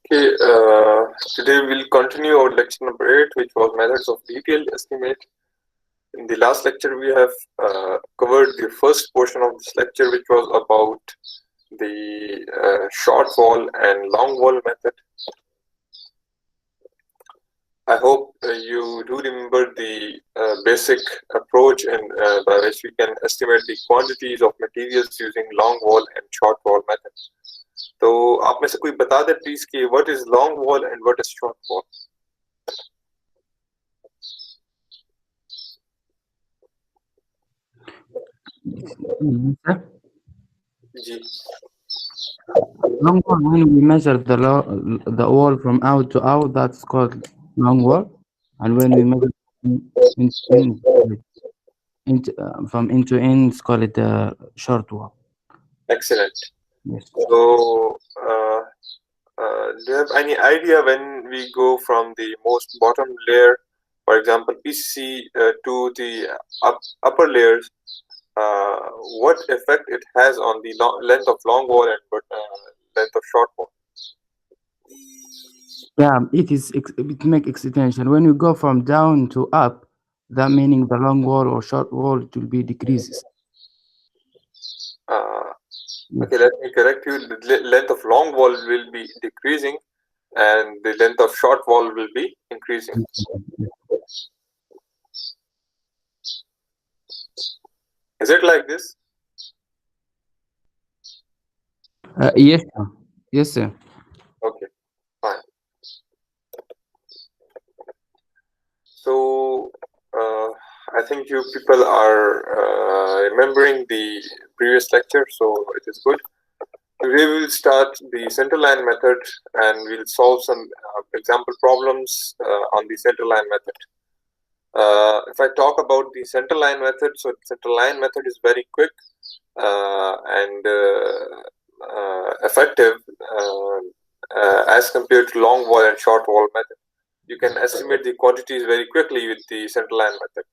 Okay, today we'll continue our lecture number 8, which was methods of detailed estimate. In the last lecture, we have covered the first portion of this lecture, which was about the short wall and long wall method. I hope you do remember the basic approach by which we can estimate the quantities of materials using long wall and short wall methods. तो आप में से कोई बता दे please कि what is long wall and what is short wall? जी. Long wall, when we measure the wall from out to out, that's called long wall. And when we measure from in to in, it's called the short wall. Excellent. Yes. So, do you have any idea when we go from the most bottom layer, for example, PCC, to the upper layers, what effect it has on the length of long wall and length of short wall? Yeah, it make extension. When you go from down to up, that meaning the long wall or short wall, it will be decreases. Okay, let me correct you. The length of long wall will be decreasing and the length of short wall will be increasing. Is it like this? Yes, sir. Yes, sir. Okay, fine. So, I think you people are remembering the previous lecture, so it is good. Today we will start the center line method and we'll solve some example problems on the center line method. If I talk about the center line method, so center line method is very quick and effective as compared to long wall and short wall method. You can estimate the quantities very quickly with the center line method.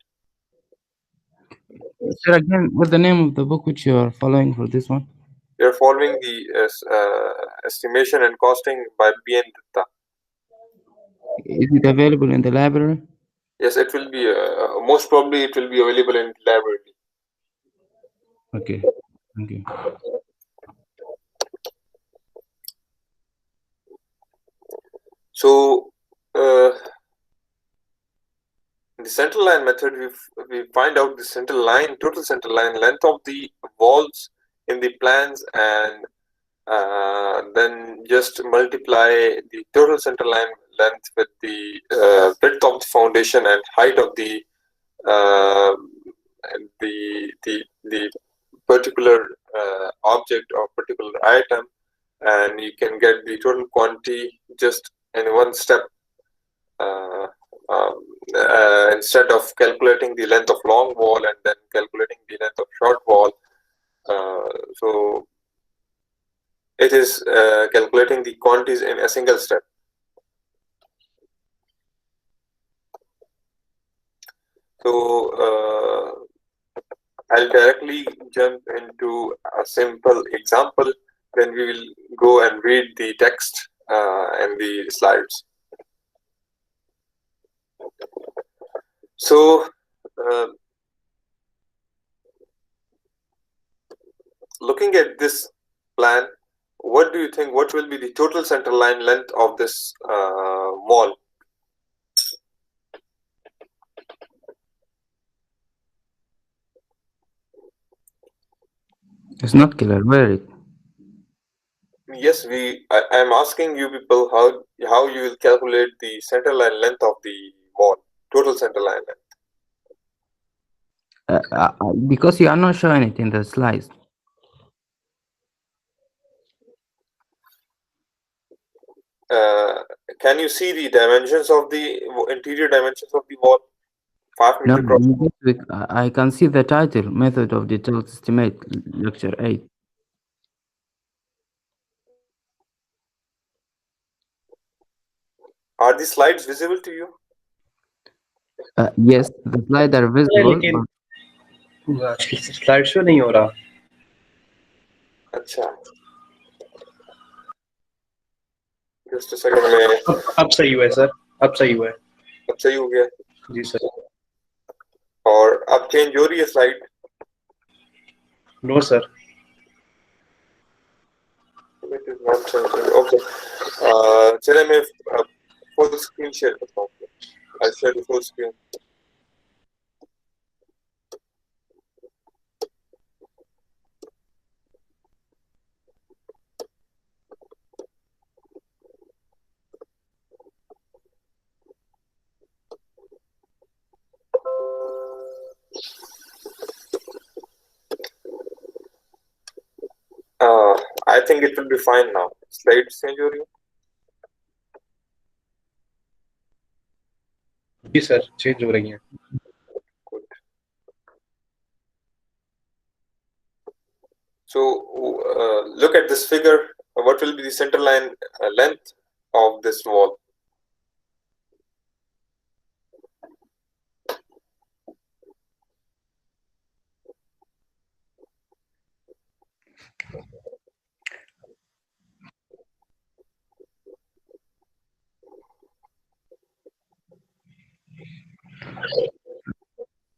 Sir, again, what's the name of the book which you are following for this one? You're following the estimation and costing by B.N. Dutta. Is it available in the library? Yes, it will be. Most probably, it will be available in the library. Okay, thank you. So, in the center line method, we find out the center line, total center line length of the walls in the plans, and then just multiply the total center line length with the width of the foundation and height of the particular object or particular item, and you can get the total quantity just in one step. Instead of calculating the length of long wall and then calculating the length of short wall, so it is calculating the quantities in a single step. So I'll directly jump into a simple example, then we will go and read the text and the slides. So, looking at this plan, what do you think? What will be the total center line length of this wall? It's not clear. Where it? Yes, I am asking you people how you will calculate the center line length of the wall, total center line length. Because you are not showing it in the slides. Can you see the dimensions of the interior dimensions of the wall? 5 No, meter cross. I can see the title, Method of Detailed Estimate, Lecture 8. Are the slides visible to you? Yes, the slides are visible. लेकिन slide show नहीं हो रहा. अच्छा, just a second में। अब सही हुआ है सर, अब सही हुआ है। अब सही हो गया जी सर। और अब चेंज हो रही है slide? No sir. It is not changing, okay. चलिए मैं फुल स्क्रीन शेयर करता हूँ। I share the full screen. I think it will be fine now. Slides change हो रही है? जी सर, चेंज हो रही है। Good. So look at this figure. What will be the center line length of this wall?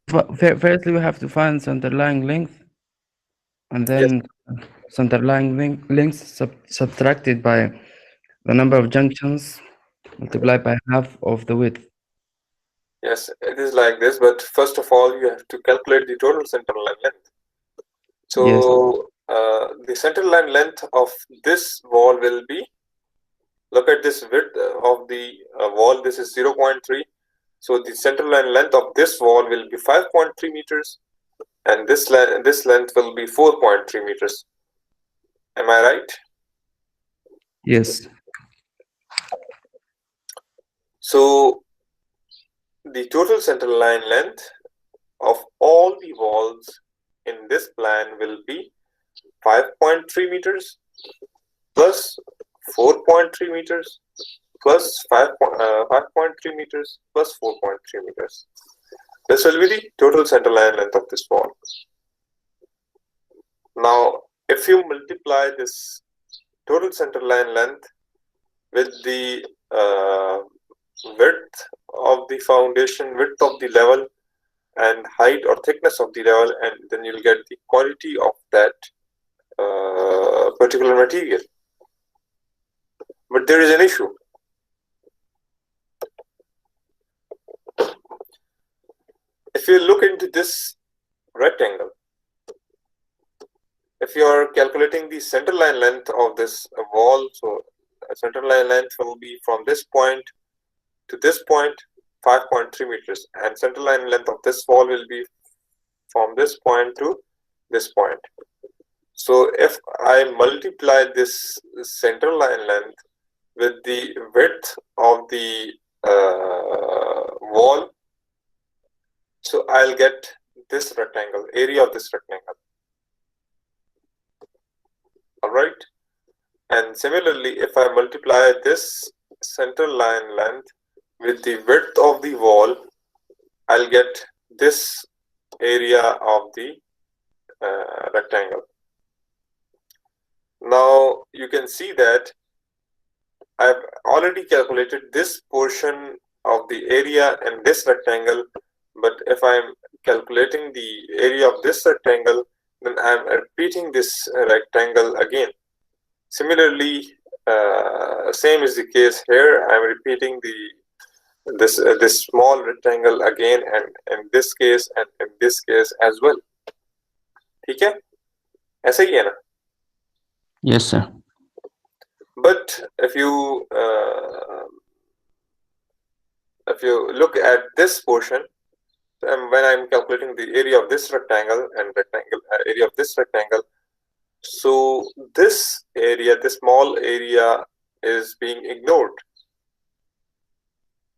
Firstly, we have to find center line length, and Yes, then center line length subtracted by the number of junctions multiplied by half of the width. yes, it is like this. But first of all, you have to calculate the total center line length. Yes. So the center line length of this wall will be, look at this width of the wall. This is 0.3. So the center line length of this wall will be 5.3 meters, and this length will be 4.3 meters. Am I right? Yes. So the total center line length of all the walls in this plan will be 5.3 meters plus 4.3 meters plus 5.3 meters plus 4.3 meters. This will be the total center line length of this wall. Now, if you multiply this total center line length with the width of the foundation, width of the level, and height or thickness of the level, and then you'll get the quality of that particular material. But there is an issue. If you look into this rectangle, if you are calculating the center line length of this wall, so center line length will be from this point to this point, 5.3 meters, and center line length of this wall will be from this point to this point. So if I multiply this center line length with the width of the wall, so I'll get this rectangle, area of this rectangle. All right. And similarly, if I multiply this center line length with the width of the wall, I'll get this area of the rectangle. Now you can see that I've already calculated this portion of the area in this rectangle, but if I'm calculating the area of this rectangle, then I'm repeating this rectangle again. Similarly, same is the case here. I'm repeating this small rectangle again, and in this case and in this case as well. ठीक है? ऐसा ही है ना? Yes, sir. But if you look at this portion, when I'm calculating the area of this rectangle and area of this rectangle, so this area, this small area, is being ignored.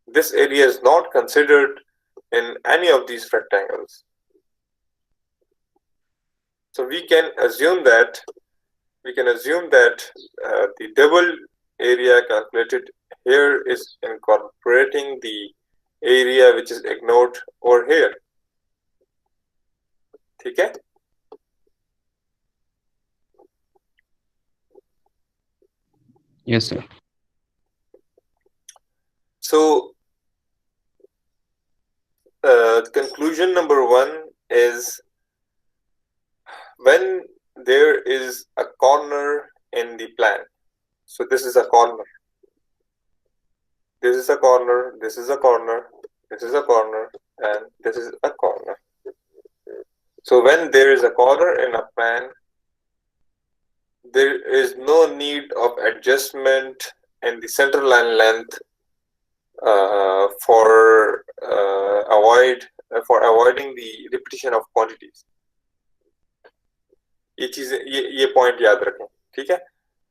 This area is not considered in any of these rectangles. So we can assume that the double area calculated here is incorporating the area which is ignored over here. ठीक है? Yes, sir. So conclusion number one is when there is a corner in the plan. So this is a corner, this is a corner, this is a corner, this is a corner, and this is a corner. So when there is a corner in a plan, there is no need of adjustment in the center line length for avoiding the repetition of quantities. ये point याद रखें, ठीक है।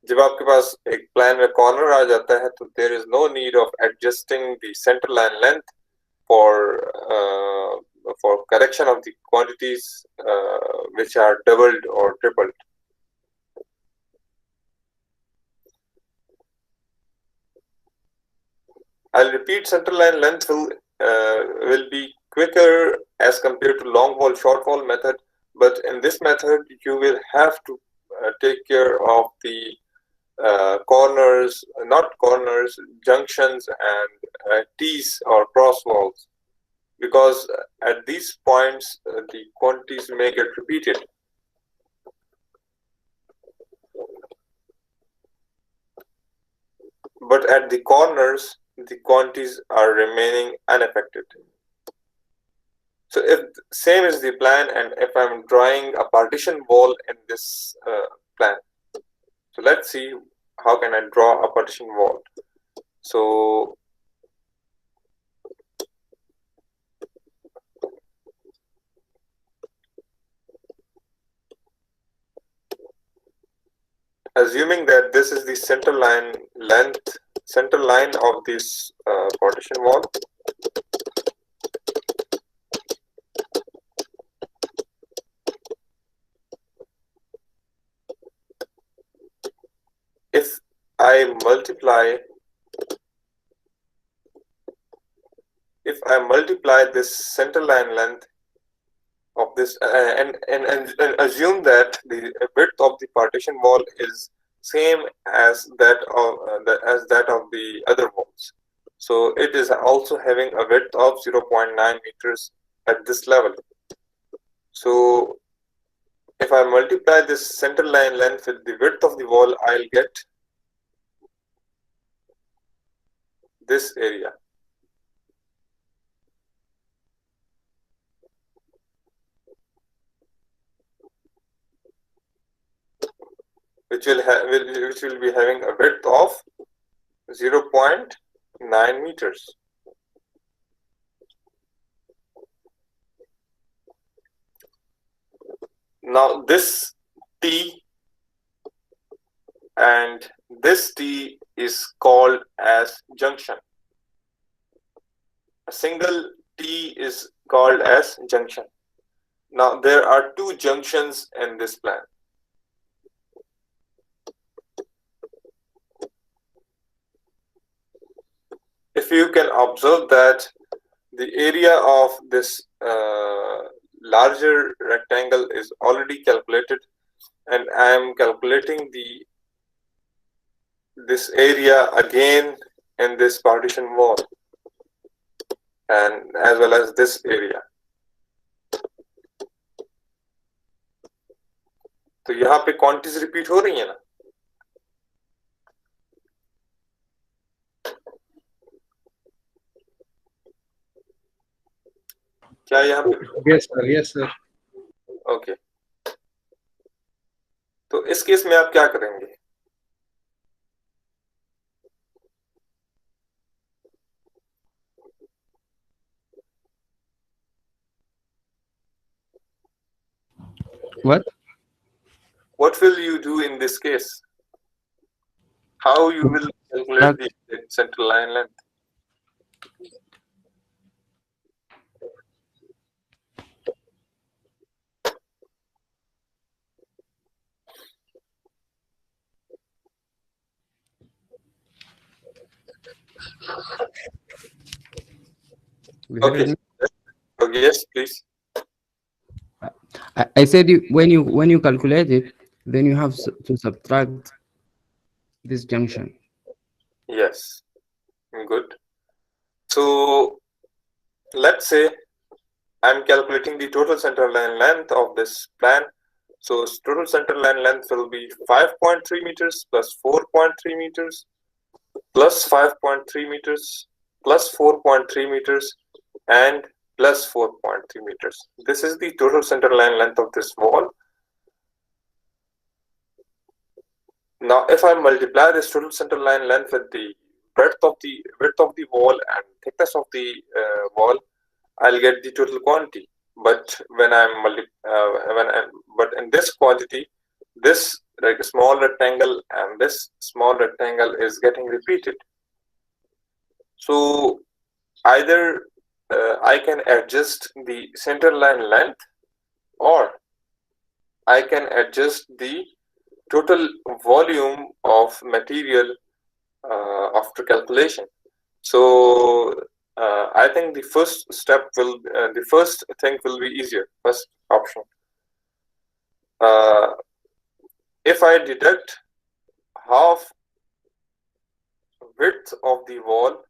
जब आपके पास एक plan में corner आ जाता है तो there is no need of adjusting the centre line length for correction of the quantities which are doubled or tripled. I'll repeat, center line length will be quicker as compared to long wall short wall method, but in this method you will have to take care of the corners, not corners, junctions and T's or cross walls, because at these points the quantities may get repeated. But at the corners the quantities are remaining unaffected. So if same is the plan, and if I'm drawing a partition wall in this plan, so let's see how can I draw a partition wall. So assuming that this is the center line length, center line of this partition wall, if I multiply this center line length of this and assume that the width of the partition wall is same as that of the other walls, so it is also having a width of 0.9 meters at this level. So if I multiply this center line length with the width of the wall, I'll get this area. Which will be having a width of 0.9 meters. Now this T and this T is called as junction. A single T is called as junction. Now there are two junctions in this plan. If you can observe that the area of this larger rectangle is already calculated, and I am calculating this area again in this partition wall, and as well as this area. तो यहाँ पे quantities repeat हो रही है ना, क्या यहाँ पे? Yes sir. ओके, तो इस केस में आप क्या करेंगे? What will you do in this case? How you will calculate the central line length? Okay. Okay, yes, please. I said when you calculate it, then you have to subtract this junction. Yes, good. So let's say I'm calculating the total center line length of this plan. So total center line length will be 5.3 meters plus 4.3 meters plus 5.3 meters plus 4.3 meters and plus 4.3 meters. This is the total center line length of this wall. Now if I multiply this total center line length with the width of the wall and thickness of the wall, I'll get the total quantity. But but in this quantity, this like a small rectangle and this small rectangle is getting repeated. So either I can adjust the center line length, or I can adjust the total volume of material after calculation. So I think the first thing will be easier. First option. If I deduct half width of the wall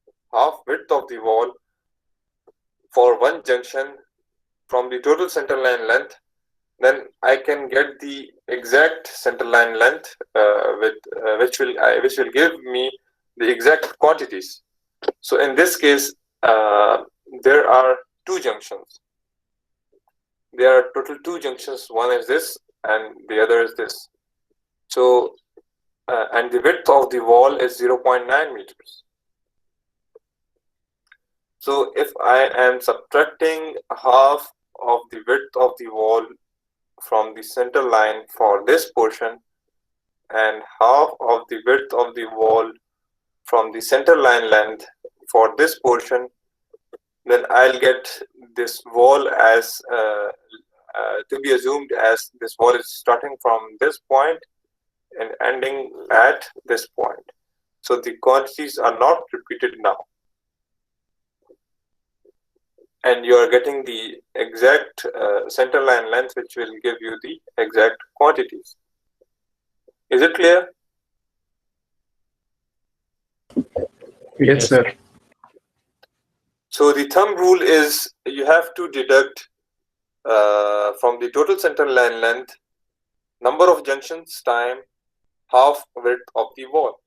for one junction from the total center line length, then I can get the exact center line length which will give me the exact quantities. So in this case, there are two junctions. There are total two junctions. One is this, and the other is this. So and the width of the wall is 0.9 meters. So if I am subtracting half of the width of the wall from the center line for this portion and half of the width of the wall from the center line length for this portion, then I'll get this wall as to be assumed as this wall is starting from this point and ending at this point. So the quantities are not repeated now, and you are getting the exact center line length, which will give you the exact quantities. Is it clear? Yes, sir. So the thumb rule is you have to deduct from the total center line length number of junctions time half width of the wall.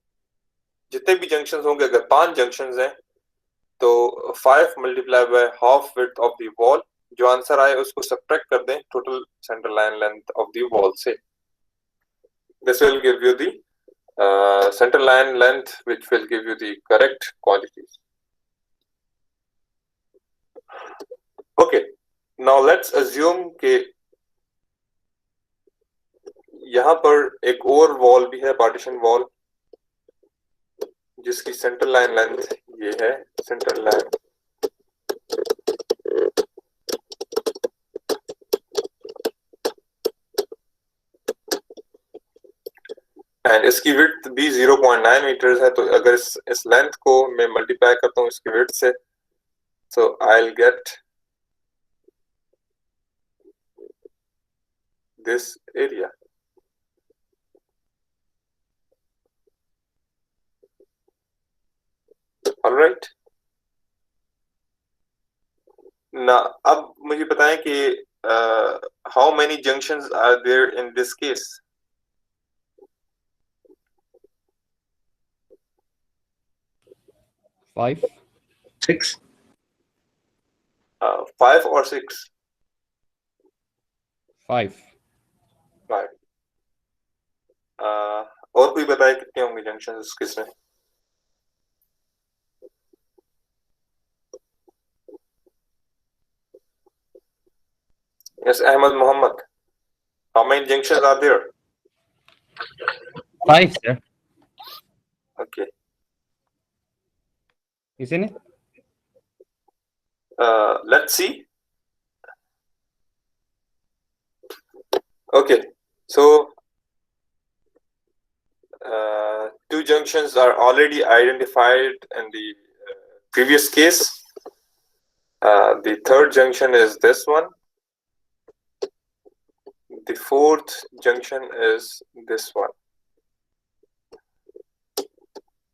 जितने भी junctions होंगे, अगर 5 junctions हैं तो 5 multiplied by half width of the wall, जो answer आए उसको subtract कर दें total center line length of the wall से. This will give you the center line length, which will give you the correct quantities. Okay, now let's assume कि यहाँ पर एक और wall भी है, partition wall, जिसकी center line length ये है, center line एंड इसकी विड्थ भी 0.9 मीटर्स है. तो अगर इस लेंथ को मैं मल्टीप्लाई करता हूँ इसकी विड्थ से, so I'll get this area. All right. Now, अब मुझे बताएं कि how many junctions are there in this case? 5. 6. 5 or 6? 5. 5. और कोई बताए कितने होंगे junctions किसमें? Yes, Ahmed Muhammad. How many junctions are there? 5, sir. Okay. Isn't it? Let's see. Okay, so 2 junctions are already identified in the previous case. The third junction is this one. The fourth junction is this one.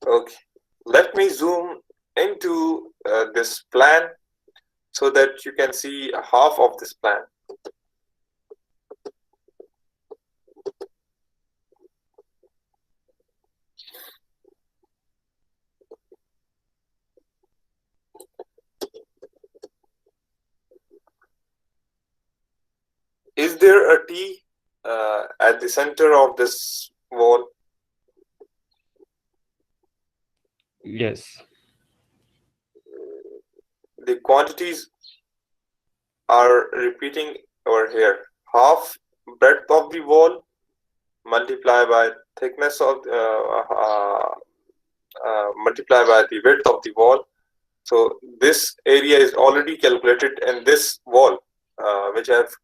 Okay, Let me zoom into this plan so that you can see half of this plan. Is there a T at the center of this wall? Yes. The quantities are repeating over here. Half breadth of the wall multiplied by thickness of multiplied by the width of the wall. So this area is already calculated in this wall, which I have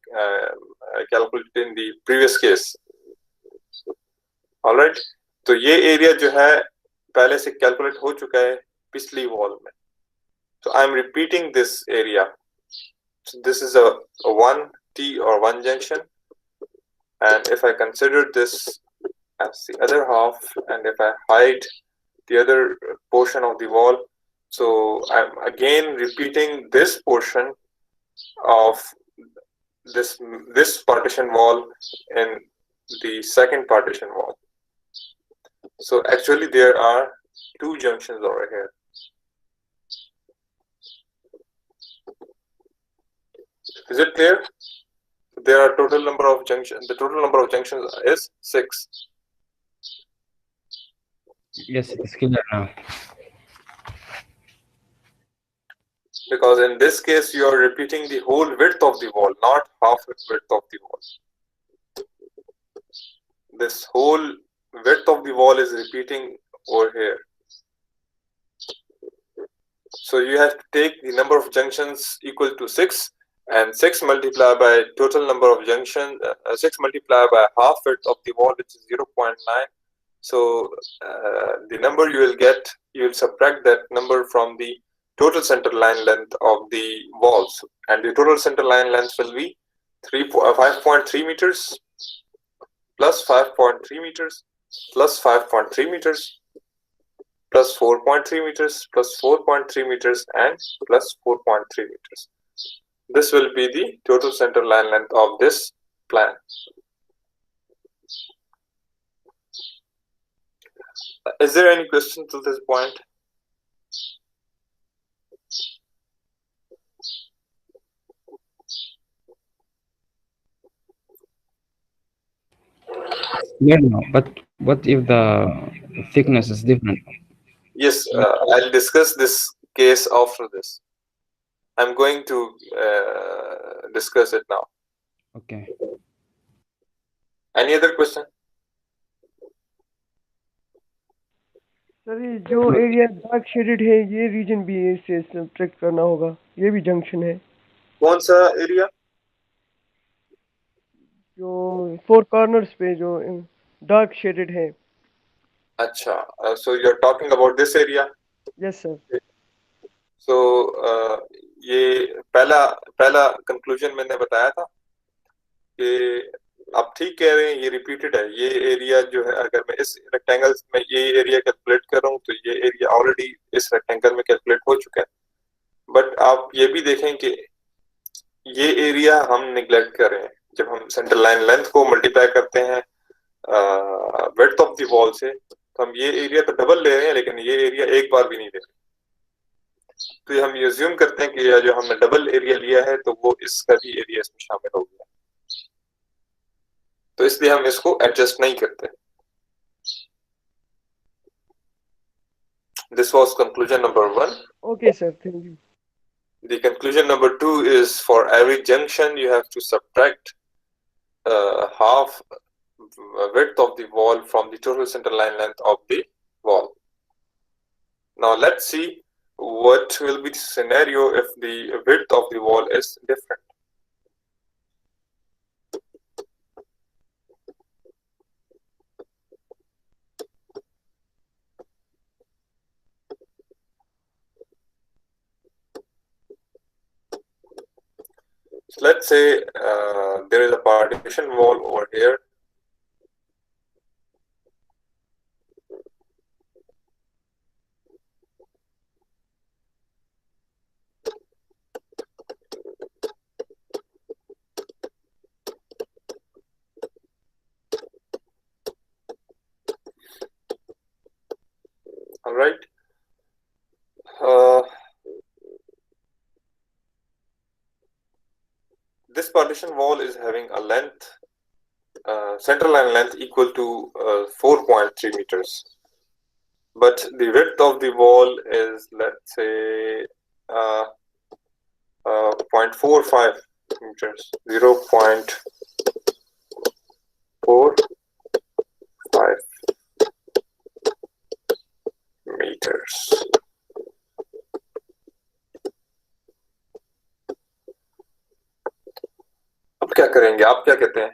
calculated in the previous case. All right. तो ये area जो है पहले से calculate हो चुका है पिछली वॉल में. So I am repeating this area. So this is a 1T or one junction, and if I consider this as the other half, and if I hide the other portion of the wall, so I'm again repeating this portion of this partition wall in the second partition wall. So actually there are two junctions over here. Is it clear? There are total number of junctions. The total number of junctions is 6. Yes, it's clear now. Because in this case you are repeating the whole width of the wall, not half width of the wall. This whole width of the wall is repeating over here. So you have to take the number of junctions equal to 6, and 6 multiplied by total number of junctions, 6 multiplied by half width of the wall, which is 0.9. So the number you will get, you will subtract that number from the total center line length of the walls, and the total center line length will be 5.3 meters plus 5.3 meters plus 5.3 meters plus 4.3 meters plus 4.3 meters and plus 4.3 meters. This will be the total center line length of this plan. Is there any question to this point? Yeah, no, but what if the thickness is different? Yes, I'll discuss this case after this. I'm going to discuss it now. Okay. Any other question? Sir ये जो area dark shaded है ये reason भी है, इससे subtract करना होगा, ये भी जंक्शन है. कौन सा एरिया? जो 4 कॉर्नर्स पे जो डार्क शेडेड है. अच्छा, so you're talking about this area? Yes sir. So ये पहला कंक्लूजन मैंने बताया था कि आप ठीक कह रहे हैं, ये रिपीटेड है. ये एरिया जो है, अगर मैं इस रेक्टेंगल में ये एरिया कैलकुलेट कर रहा हूँ तो ये एरिया ऑलरेडी इस रेक्टेंगल में कैलकुलेट हो चुका है. बट आप ये भी देखें कि ये एरिया हम निगलेक्ट कर रहे हैं. जब हम सेंटर लाइन लेंथ को मल्टीप्लाई करते हैं विड्थ ऑफ द वॉल से, तो हम ये एरिया तो डबल ले रहे हैं, लेकिन ये एरिया एक बार भी नहीं ले रहे. तो हम ये अज्यूम करते हैं कि जो हमने डबल एरिया लिया है तो वो इसका भी एरिया इसमें शामिल हो गया, तो इसलिए हम इसको एडजस्ट नहीं करते. This was conclusion number 1. Okay sir, thank you. The conclusion number 2 is for every junction you have to subtract half width of the wall from the total center line length of the wall. Now let's see what will be the scenario if the width of the wall is different. So let's say there is a partition wall over here. right. Uh, this partition wall is having a length, center line length equal to 4.3 meters, but the width of the wall is, let's say, 0.45 meters, 0.45 meters. अब क्या करेंगे, आप क्या कहते हैं?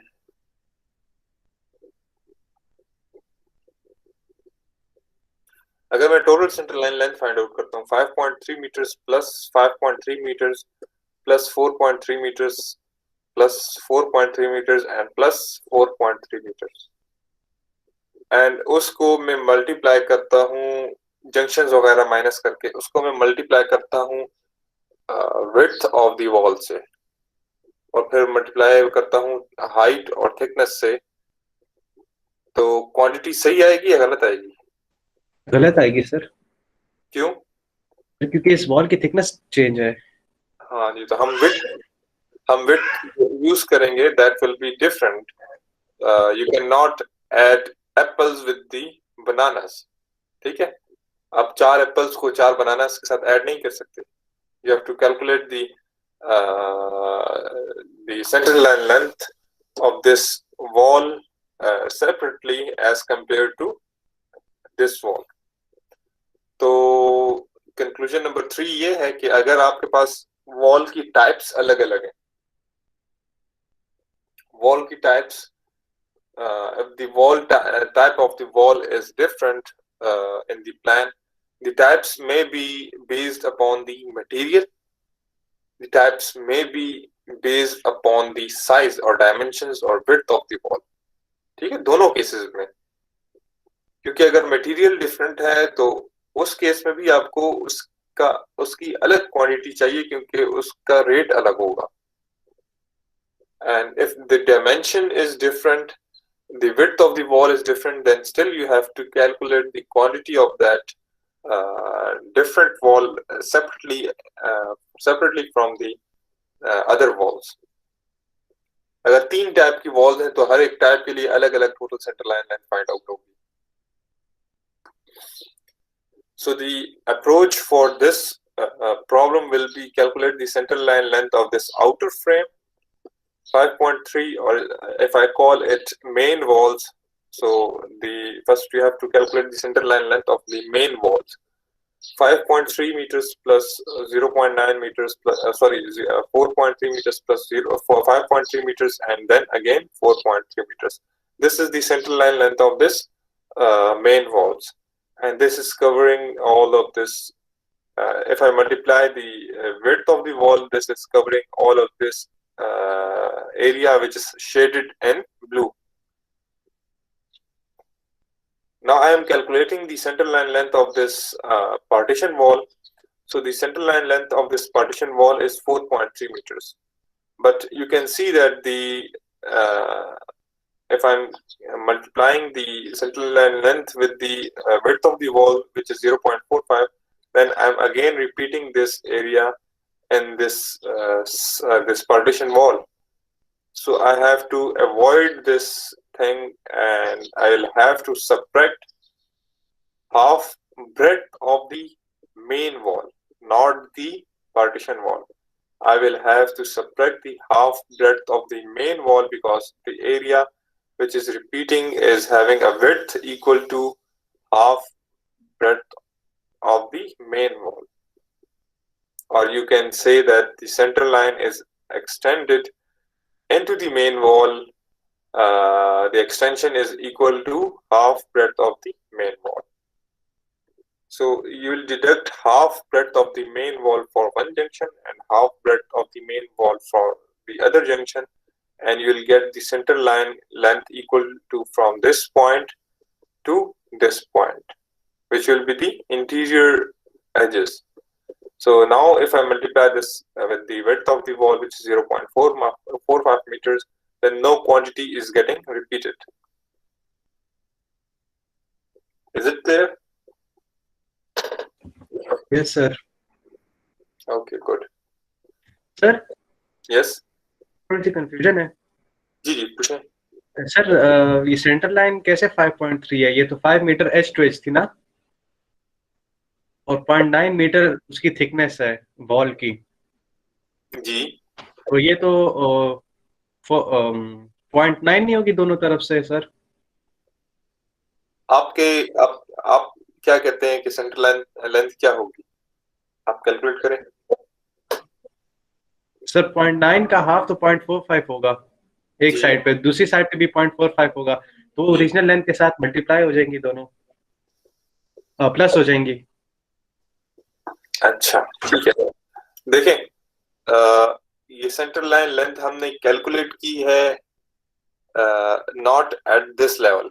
अगर मैं total centre line length find out करता हूँ 5.3 metres plus 5.3 metres plus 4.3 metres plus 4.3 metres and plus 4.3 metres, and उसको मैं मल्टीप्लाई करता हूँ जंक्शंस वगैरह माइनस करके, उसको मैं मल्टीप्लाई करता हूँ विड्थ ऑफ द वॉल से, और फिर मल्टीप्लाई करता हूँ हाइट और थिकनेस से, तो क्वांटिटी सही आएगी या गलत आएगी? गलत आएगी सर, क्यों? क्योंकि इस वॉल की थिकनेस चेंज है। हाँ जी, तो हम विड्थ यूज करेंगे, that will be different. You can not add apples with the bananas. ठीक है, आप 4 एप्पल्स को 4 बनानास के साथ ऐड नहीं कर सकते. You have to calculate the centre line length of this wall separately as compare to this wall. तो कंक्लूजन नंबर 3 ये है कि अगर आपके पास वॉल की टाइप्स अलग अलग हैं, wall की types, if the wall type of the wall is different in the plan, the types may be based upon the material, the types may be based upon the size or dimensions or width of the wall. ठीक है, दोनों cases में, क्योंकि अगर material different है तो उस case में भी आपको उसकी अलग क्वांटिटी चाहिए, क्योंकि उसका रेट अलग होगा. And if the dimension is different, the width of the wall is different, then still you have to calculate the quantity of that different wall separately from the other walls. अगर 3 type की walls हैं तो हर एक type के लिए अलग अलग total centre line length find out होगी. So the approach for this problem will be calculate the center line length of this outer frame 5.3, or if I call it main walls, so first you have to calculate the center line length of the main walls. 5.3 meters plus 0.9 meters plus 4.3 meters plus 5.3 meters, and then again 4.3 meters. This is the center line length of this main walls, and this is covering all of this. If I multiply the width of the wall, this is covering all of this area which is shaded in blue. Now I am calculating the center line length of this partition wall. So the center line length of this partition wall is 4.3 meters. But you can see that if I'm multiplying the center line length with the width of the wall, which is 0.45, then I'm again repeating this area in this partition wall. So I have to avoid this thing, and I will have to subtract half breadth of the main wall, not the partition wall. I will have to subtract the half breadth of the main wall, because the area which is repeating is having a width equal to half breadth of the main wall. Or you can say that the center line is extended into the main wall. The extension is equal to half breadth of the main wall. So you will deduct half breadth of the main wall for one junction and half breadth of the main wall for the other junction, and you will get the center line length equal to from this point to this point, which will be the interior edges. So now if I multiply this with the width of the wall, which is 0.45 meters, then no quantity is getting repeated. Is it clear? Yes sir. Okay good. Sir yes थोड़ी सी confusion है जी जी पूछें। Sir. ये centre line कैसे 5.3 है? ये तो 5 metre H two H थी ना, और 0.9 मीटर उसकी थिकनेस है वॉल की। जी तो ये तो 0.9 नहीं होगी दोनों तरफ से सर? आपके आप क्या कहते हैं कि सेंटर लाइन लेंथ क्या होगी? आप कैलकुलेट करें। सर 0.9 का हाफ तो 0.45 होगा एक जी साइड पे, दूसरी साइड पे भी 0.45 होगा, तो जी ओरिजिनल लेंथ के साथ मल्टीप्लाई हो जाएंगी दोनों, प्लस हो जाएंगी। अच्छा ठीक है। देखें ये सेंटर लाइन लेंथ हमने कैलकुलेट की है not at this level.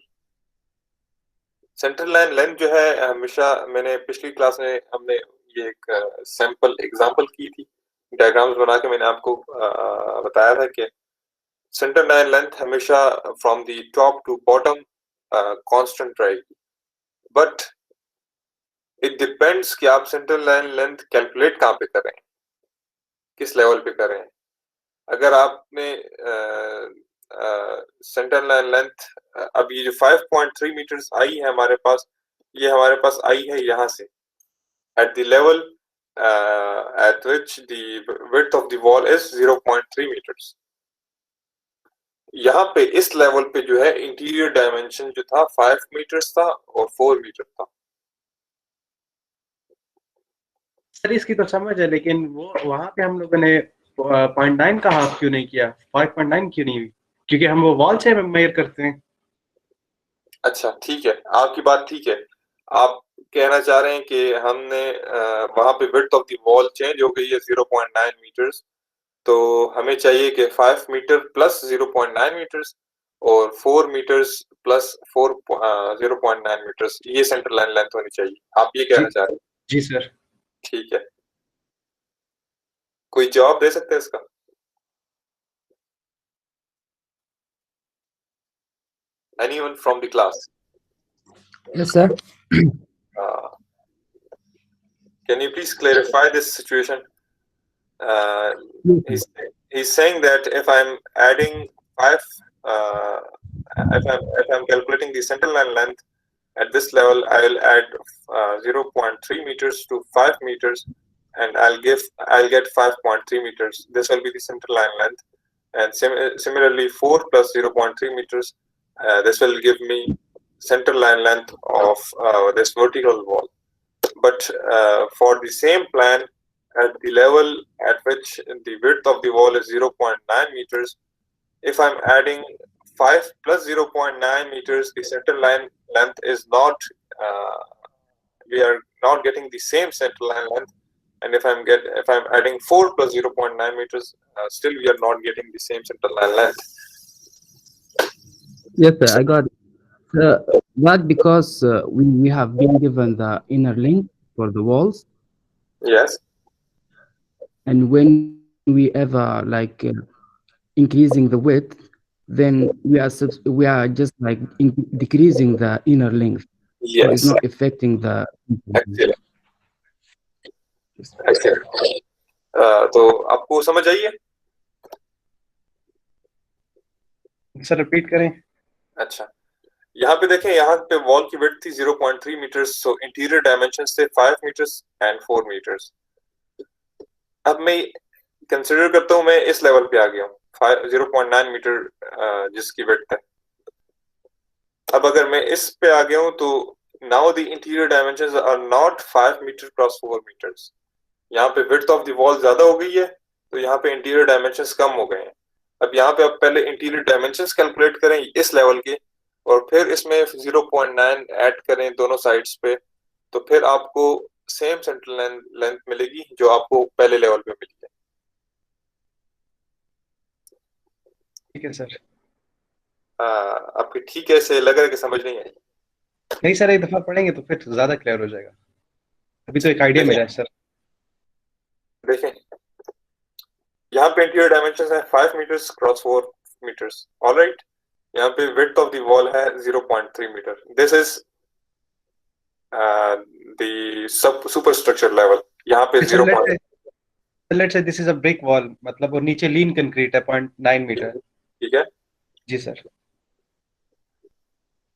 Centre line length जो है हमेशा, मैंने पिछली क्लास में हमने ये एक सैंपल एग्जांपल की थी, डायग्राम्स बना के मैंने आपको बताया था कि सेंटर लाइन लेंथ हमेशा from the top to bottom constant रहेगी, बट इट डिपेंड्स कि आप सेंटर लाइन लेंथ कैलकुलेट कहाँ पे कर रहे हैं, किस लेवल पे कर रहे हैं। अगर आपने सेंटर लाइन लेंथ अब ये जो 5.3 मीटर्स आई है हमारे पास, ये हमारे पास आई है यहाँ से at the level at which the width of the wall is 0.3 meters. यहाँ पे इस लेवल पे जो है इंटीरियर डायमेंशन जो था 5 मीटर्स था और 4 मीटर था। सर इसकी तो समझ है, लेकिन वो वहां पे हम लोगों ने 0.9 का हाफ क्यों नहीं किया, 5.9 क्यों नहीं हुई? क्योंकि हम वो वॉल से मेजर करते हैं। अच्छा ठीक है, आपकी बात ठीक है। आप कहना चाह रहे हैं कि हमने वहां पे width of the wall change हो गई है 0.9 मीटर्स, तो हमें चाहिए कि 5 मीटर प्लस 0.9 मीटर्स और 4 मीटर्स प्लस 0.9 मीटर्स, ये सेंटर लाइन लेंथ होनी चाहिए, आप ये जी कहना चाह रहे हैं? जी सर। ठीक है, कोई जवाब दे सकते हैं इसका? Anyone from the class? Yes, sir. Can you please clarify this situation? Uh, Yes, he's, he's saying that if I'm adding 5, uh, if I'm calculating the center line length at this level, I will add 0.3 meters to 5 meters, and I'll get 5.3 meters. This will be the center line length, and similarly 4 plus 0.3 meters. This will give me center line length of this vertical wall. But for the same plan, at the level at which the width of the wall is 0.9 meters, if I'm adding 5 plus 0.9 meters, the center line length is not, we are not getting the same center line length. And if I'm adding 4 plus 0.9 meters, still we are not getting the same center line length. yes, sir. I got it. That because we have been given the inner length for the walls, Yes. and when we ever like increasing the width, then we are just like decreasing the inner length, so it's Yes. not affecting the. Excellent. Excellent. तो आपको समझ आई है? Sir repeat करें। अच्छा, यहाँ पे देखें, यहाँ पे वॉल की विड्थ थी 0.3 मीटर्स, सो इंटीरियर डायमेंशंस थे 5 मीटर्स एंड 4 मीटर्स। अब मैं कंसीडर करता हूँ मैं इस लेवल पे आ गया हूँ 0.9 मीटर जिसकी विड्थ है। अब अगर मैं इस पे आ गया हूँ तो now the interior dimensions are not 5 metre plus 4 metres. यहाँ पे विड्थ ऑफ द वॉल ज्यादा हो गई है, तो यहाँ पे इंटीरियर डायमेंशंस कम हो गए हैं। अब यहाँ पे आप पहले इंटीरियर डायमेंशंस कैलकुलेट करें इस लेवल के, और फिर इसमें 0.9 ऐड करें दोनों साइड्स पे, तो फिर आपको सेम सेंटर लेंथ मिलेगी जो आपको पहले लेवल पे मिली है। ठीक है सर। आपकी ठीक है से लग रहा है कि समझ नहीं आई? नहीं सर, एक दफा पढ़ेंगे तो फिर ज्यादा क्लियर हो जाएगा, अभी तो एक आइडिया मिला है सर। देखें, यहाँ पे इंटीरियर डायमेंशंस है 5 मीटर्स क्रॉस 4 मीटर्स, ऑलराइट। यहाँ पे विड्थ ऑफ द वॉल है 0.3 metre. This is the superstructure level. यहाँ पे 0. Let's say this is a brick wall, मतलब वो नीचे लीन कंक्रीट है 0.9 मीटर. ठीक है जी सर.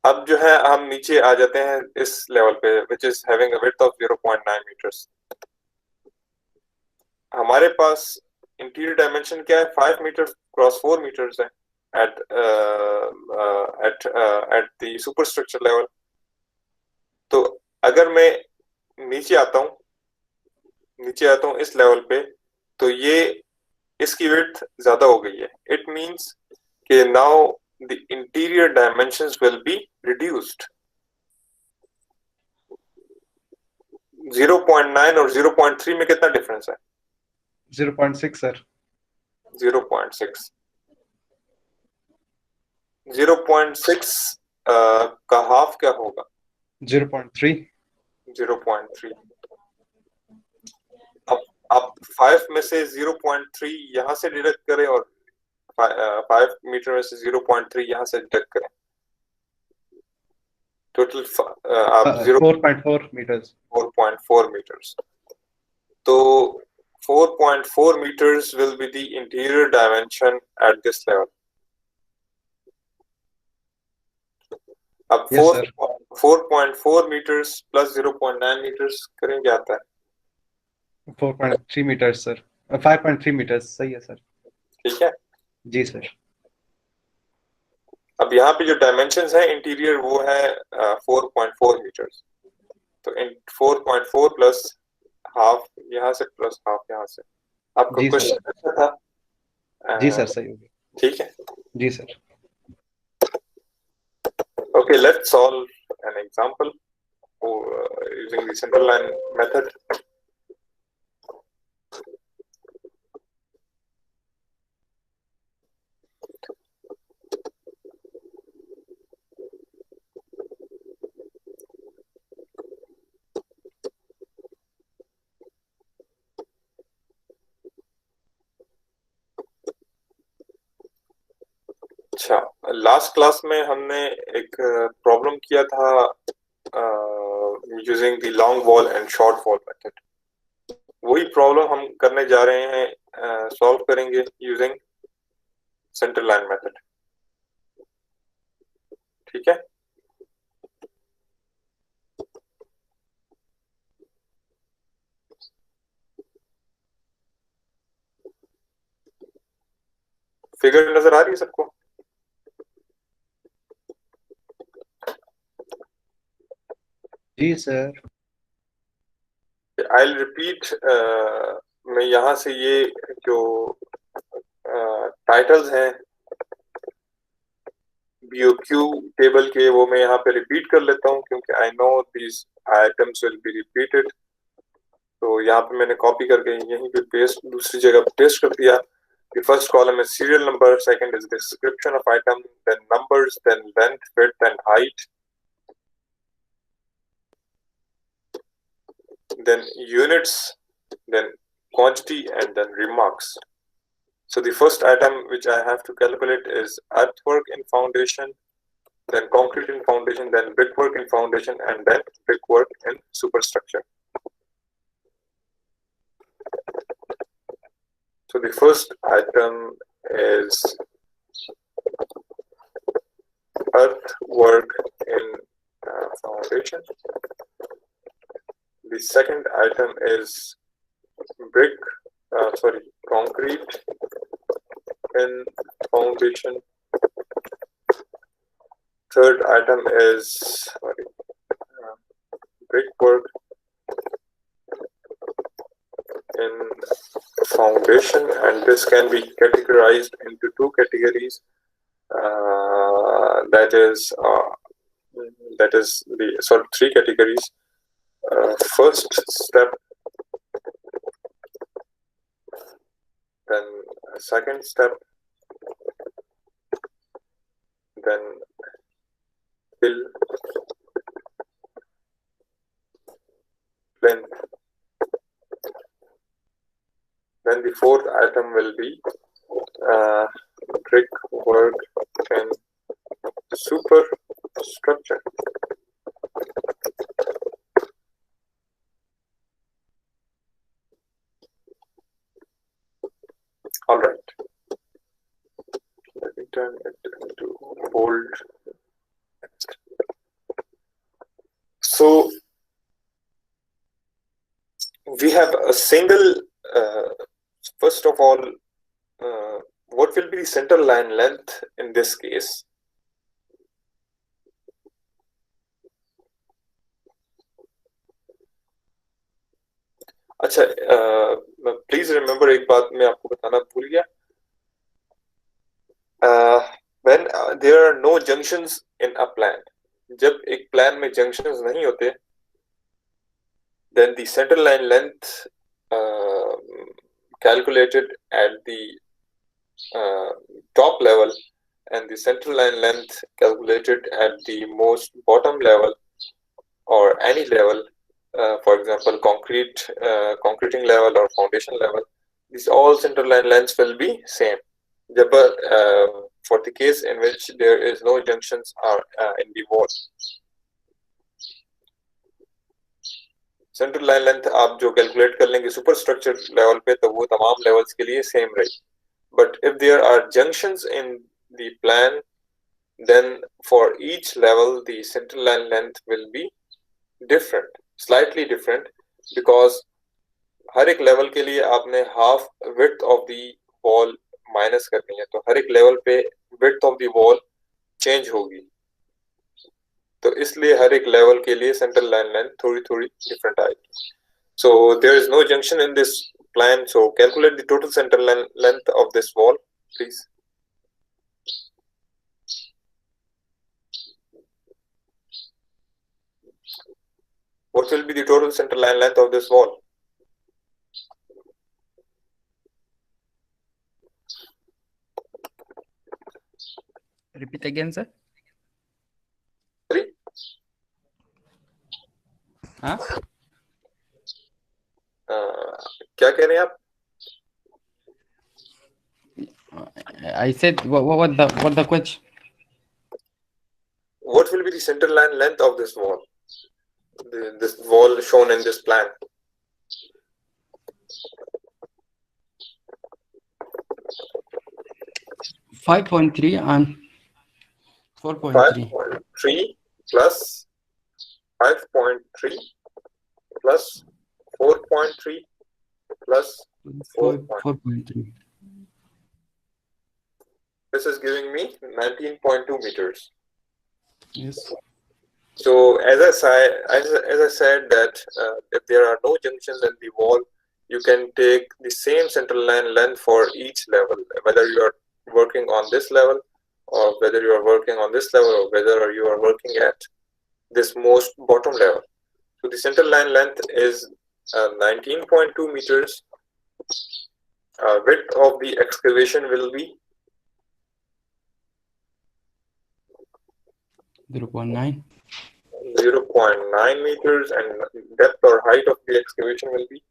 अब जो है हम नीचे आ जाते हैं इस लेवल पे which is having a width of 0.9 meters. हमारे पास इंटीरियर डायमेंशन क्या है 5 मीटर क्रॉस 4 मीटर्स है at the superstructure level. तो अगर मैं नीचे आता हूँ इस लेवल पे तो ये इसकी विड्थ ज्यादा हो गई है. इट मींस कि now the interior dimensions will be reduced. 0.9 और 0.3 में कितना डिफरेंस है? 0.6 सर. 0.6 का हाफ क्या होगा? 0.3. 0.3. अब 5 में से 0.3 यहाँ से डिडक्ट करें और 5 मीटर में से 0.3 यहाँ से डिडक्ट करें. टोटल आप 4.4 मीटर्स. 4.4 meters. तो 4.4 meters will be the interior dimension at this level. अब 4.4 meters plus 0.9 meters करेंगे आता है 4.3 मीटर्स सर. 5.3 मीटर्स सही है सर. ठीक है जी सर. अब यहाँ पे जो डायमेंशंस है इंटीरियर वो है 4.4 meters. तो 4.4 प्लस हाफ यहाँ से प्लस हाफ यहाँ से. आपका क्वेश्चन अच्छा था. जी सर सही हो गया. ठीक है जी sir. Okay, let's solve an example using the central line method. अच्छा, लास्ट क्लास में हमने एक प्रॉब्लम किया था using the long wall and short wall method. वही प्रॉब्लम हम करने जा रहे हैं, सॉल्व करेंगे यूजिंग सेंट्रल लाइन मेथड. ठीक है फिगर नजर आ रही है सबको? जी सर. I'll repeat. मैं यहाँ से ये जो टाइटल्स हैं BOQ टेबल के वो मैं यहाँ पे रिपीट कर लेता हूँ क्योंकि I know these items will be repeated. तो यहाँ पे मैंने कॉपी करके यहीं पे पेस्ट दूसरी जगह पेस्ट कर दिया. The first column is serial number, second is description of item, then numbers, then length, width and height, then units, then quantity and then remarks. So the first item which I have to calculate is earthwork in foundation, then concrete in foundation, then brickwork in foundation and then brickwork in superstructure. So the first item is earthwork in foundation. The second item is concrete in foundation. Third item is brickwork in foundation, and this can be categorized into two categories. Three categories. First step, then second step, then fill, length. Then the fourth item will be brickwork in superstructure. All right. Let me turn it into bold. So we have a single. First of all, what will be the center line length in this case? अच्छा, please remember, एक बात मैं आपको बताना भूल गया. When there are no junctions in a plan, जब एक प्लान में junctions नहीं होते, then the center line length calculated at the top level and the center line length calculated at the most bottom level or any level, for example concreting level or foundation level, these all center line lengths will be same. For the case in which there is no junctions are in the wall, central line length आप जो calculate कर लेंगे super structure level पे, तो वो तमाम levels के लिए सेम रहेगी. But if there are junctions in the plan, then for each level the central line length will be different, slightly different, because हर एक लेवल के लिए आपने half width of the wall minus करनी है, तो हर एक लेवल पे width of the wall change होगी. तो इसलिए हर एक लेवल के लिए सेंट्रल लाइन लेंथ थोड़ी थोड़ी डिफरेंट आएगी. So there is no junction in this plan, so calculate the total central length of this wall, please. What will be the total central line length of this wall? Repeat again, sir. हाँ? क्या कह रहे हैं आप? I said what the question? What will be the central line length of this wall? This wall shown in this plan. $5.3 and 4.3. 5.3 plus 5.3 plus 4.3 plus 4.3. This is giving me 19.2 meters. Yes. So as I said that if there are no junctions in the wall, you can take the same central line length for each level, whether you are working on this level or whether you are working on this level or whether you are working at this most bottom level. So the central line length is 19.2 meters. Width of the excavation will be 0.9. 0.9 meters, and depth or height of the excavation will be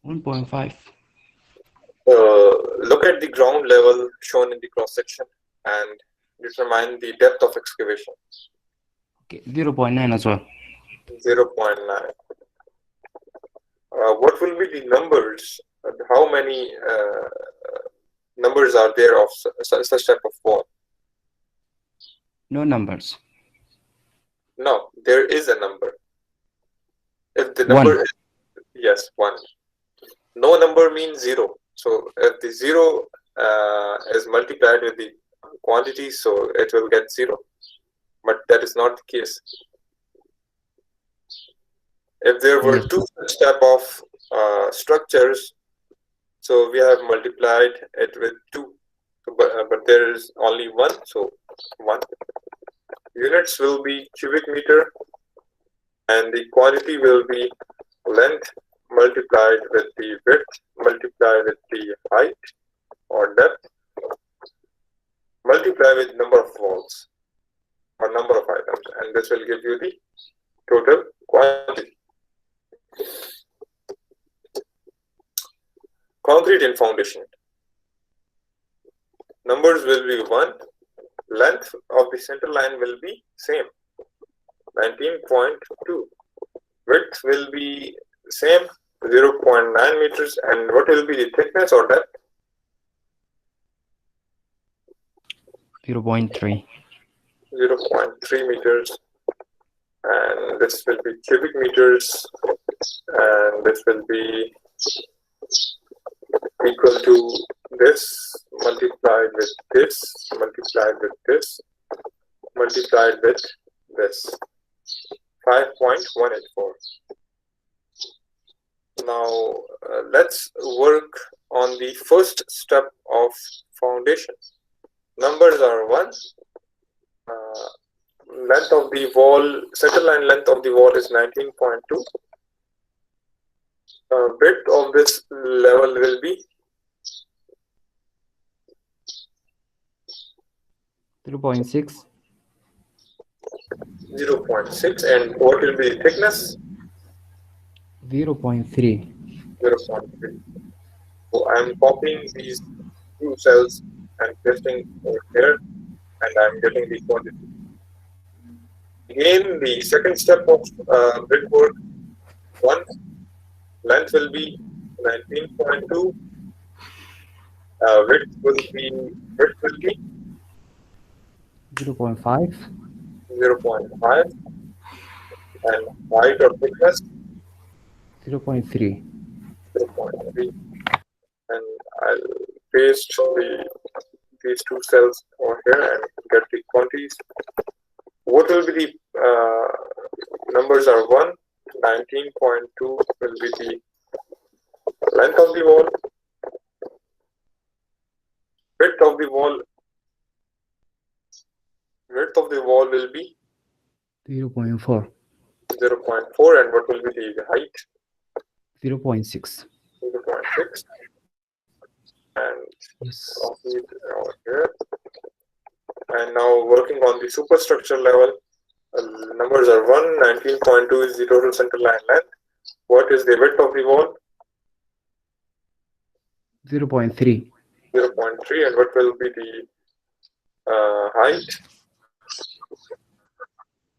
1.5. Look at the ground level shown in the cross section and determine the depth of excavation. Okay, 0.9 as well. 0.9. What will be the numbers? How many numbers are there of such type of wall? No numbers. No, there is a number. If the number is, yes, 1. No number means 0. So if the 0 is multiplied with the quantity, so it will get 0. But that is not the case. If there were two such type of structures, so we have multiplied it with 2. But there is only 1, so 1. Units will be cubic meter, and the quantity will be length multiplied with the width multiplied with the height or depth multiplied with number of walls or number of items, and this will give you the total quantity. Concrete and foundation. Numbers will be 1. Length of the center line will be same, 19.2. Width will be same, 0.9 meters, and what will be the thickness or depth? 0.3. 0.3 meters, and this will be cubic meters, and this will be equal to this multiplied with this, multiplied with this, multiplied with this, 5.184. Now let's work on the first step of foundation. Numbers are 1. Length of the wall, center line length of the wall is 19.2. Width of this level will be 0.6. 0.6, and what will be the thickness? 0.3. 0.3. So I'm copying these two cells and pasting over here, and I'm getting the quantity. Again, the second step of brickwork, 1, length will be 19.2, width will be 0.5. 0.5, and height or thickness 0.3. 0.3, and I'll paste these two cells over here and get the quantities. What will be the numbers are 1, 19.2 will be the length of the wall, width of the wall will be 0.4. 0.4, and what will be the height? 0.6. 0.6, and Yes. copy it over here. And now working on the superstructure level, numbers are 1, 19.2 is the total center line length. What is the width of the wall? 0.3. 0.3, and what will be the height?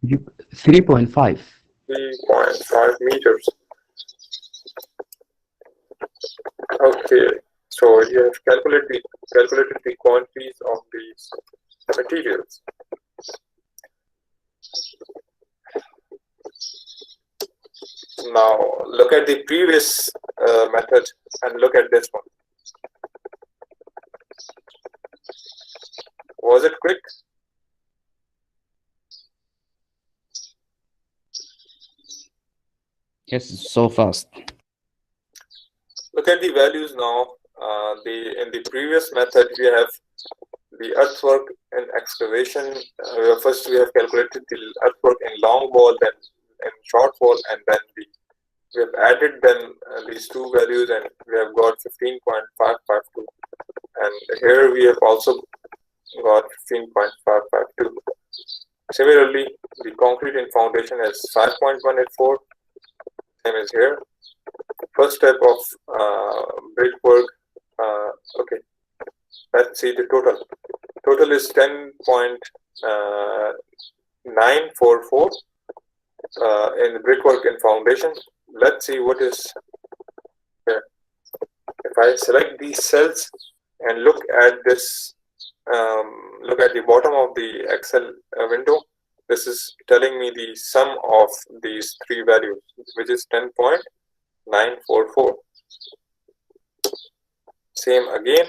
3.5. 3.5 meters. Okay, so you have calculated the quantities of these materials. Now look at the previous method and look at this one. Was it quick? Yes, it's so fast. Look at the values now. In the previous method, we have the earthwork and excavation. First, we have calculated the earthwork in long wall, then in short wall, and then we have added then these two values, and we have got 15.552. And here we have also got 15.552. Similarly, the concrete in foundation is 5.184. Same as here. First step of brickwork. Okay, let's see the total. Total is 10.944 in the brickwork and foundation. Let's see what is here. If I select these cells and look at this, look at the bottom of the Excel window, this is telling me the sum of these three values, which is 10.944. Same again,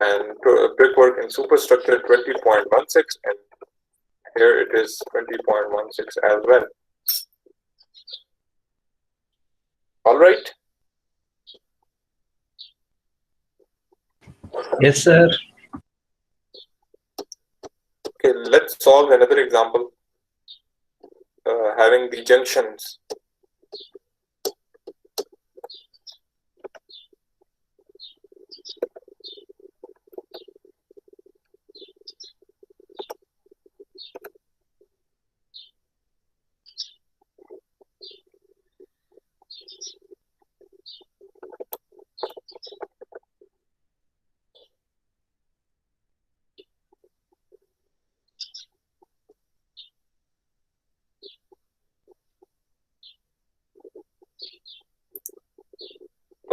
and brickwork and superstructure 20.16, and here it is 20.16 as well. All right. Yes, sir. Okay, let's solve another example having the junctions.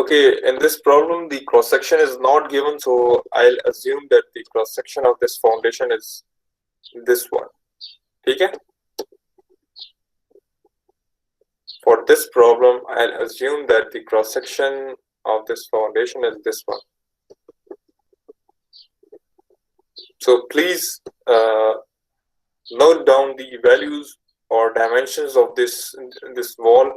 Okay, in this problem the cross section is not given, so I'll assume that the cross section of this foundation is this one. ठीक है? For this problem, I'll assume that the cross section of this foundation is this one. So please note down the values or dimensions of this wall,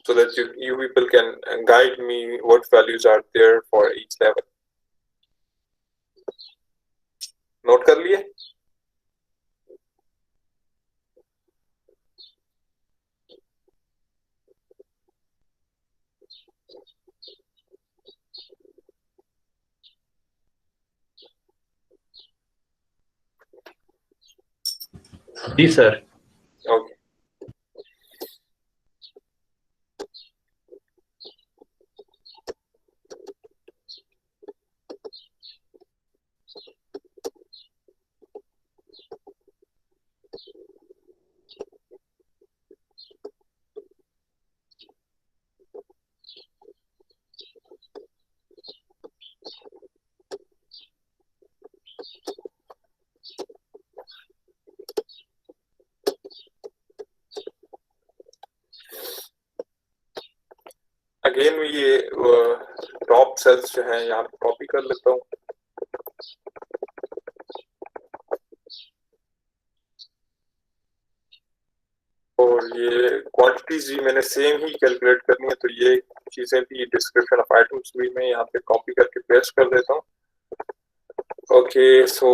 so that you people can guide me what values are there for each level. Note कर लिए? जी sir. Okay. Again मैं ये top sales जो हैं यहाँ पे copy कर लेता हूँ. और ये क्वांटिटीज भी मैंने सेम ही कैलकुलेट करनी है, तो ये चीजें भी डिस्क्रिप्शन ऑफ आइटम्स भी मैं यहाँ पे कॉपी करके पेस्ट कर देता हूँ. Okay, so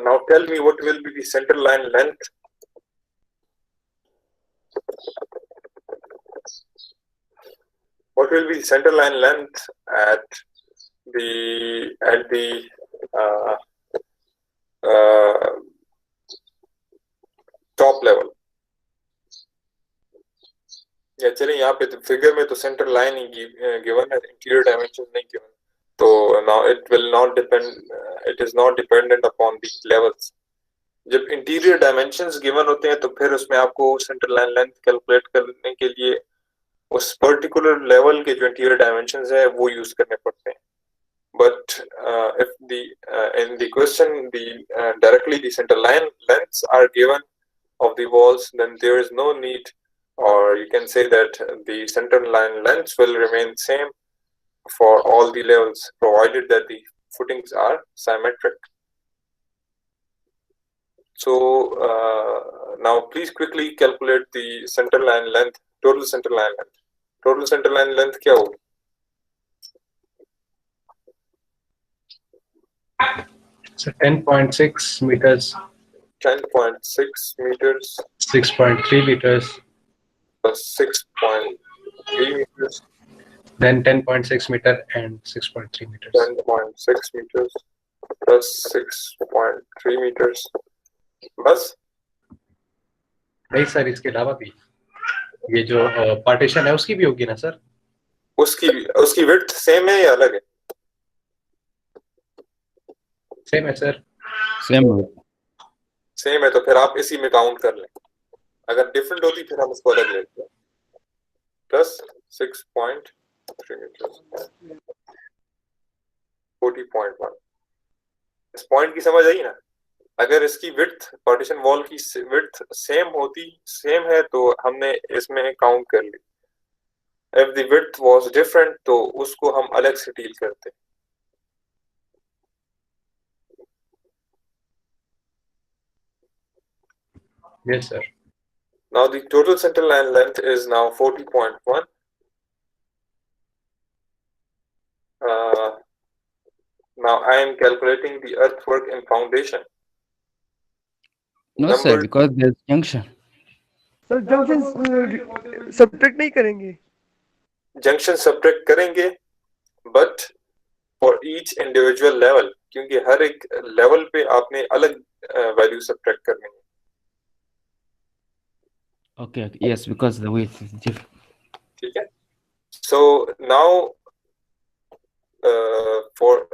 now tell me what will be the centre line length. What will be the center line length at the top level? या चलिए यहाँ पे फिगर में तो सेंटर लाइन ही गिवन है, इंटीरियर डायमेंशन नहीं गिवन, तो now it will not depend, it is not dependent upon the levels. जब इंटीरियर डायमेंशंस गिवन होते हैं तो फिर उसमें आपको सेंटर लाइन लेंथ कैलकुलेट करने के लिए उस पर्टिकुलर लेवल के जो इंटीरियर डायमेंशंस है वो यूज करने पड़ते हैं. But if in the question directly the center line lengths are given of the walls, then there is no need, or you can say that the center line lengths will remain same for all the levels, provided that the footings are symmetric. So now please quickly calculate the center line length, total center line length. Total center line length क्या होगी? So 10.6 meters. 10.6 meters. 6.3 meters. Plus 6.3 meters. Then 10.6 meter and 6.3 meters. 10.6 meters plus 6.3 meters. बस? नहीं sir, इसके अलावा भी ये जो partition है उसकी भी होगी ना सर? उसकी विड्थ सेम है या अलग है? सेम है सर. सेम है तो फिर आप इसी में काउंट कर लें. अगर डिफरेंट होती फिर हम उसको अलग लेते हैं. Plus 6.3 meters 40.1. इस पॉइंट की समझ आई ना? अगर इसकी विड्थ, पार्टीशन वॉल की विड्थ सेम है तो हमने इसमें काउंट कर ली. If the width was different तो उसको हम अलग से डील करते. Yes sir. Now the total center line length is now 40.1. Now I am calculating the earthwork and foundation. No sir, because there's junction. Sir junction subtract नहीं करेंगे? Junction subtract करेंगे, but for each individual level, क्योंकि हर एक level पे आपने अलग value subtract करनी है. Okay, yes, because the width is different. ठीक है. So now for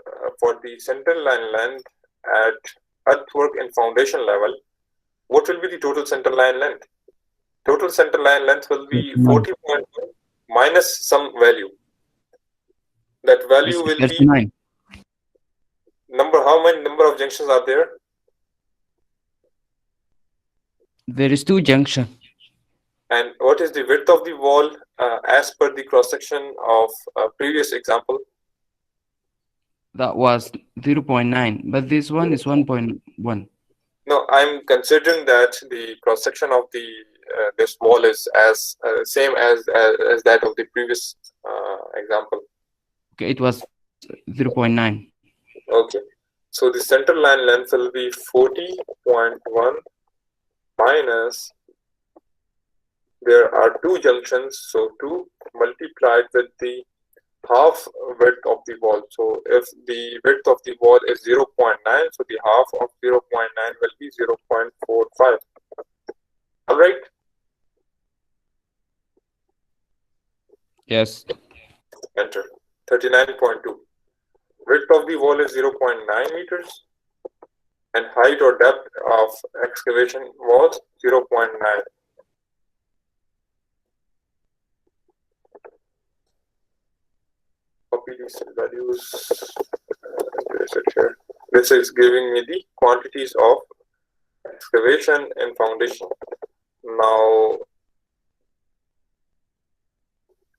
the center line length at earthwork and foundation level, what will be the total center line length? Total center line length will be 40.1 minus some value. That value will be 39. how many number of junctions are there? There is 2 junction. And what is the width of the wall as per the cross section of previous example? That was 0.9, but this one is 1.1. No, I'm considering that the cross section of the this wall is as same as that of the previous example. Okay, it was 0.9. Okay, so the center line length will be 40.1 minus, there are 2 junctions, so 2 multiplied with the half width of the wall. So if the width of the wall is 0.9, so the half of 0.9 will be 0.45. All right. Yes. Enter. 39.2. Width of the wall is 0.9 meters and height or depth of excavation was 0.9. Copy these values. Place it here. This is giving me the quantities of excavation and foundation. Now,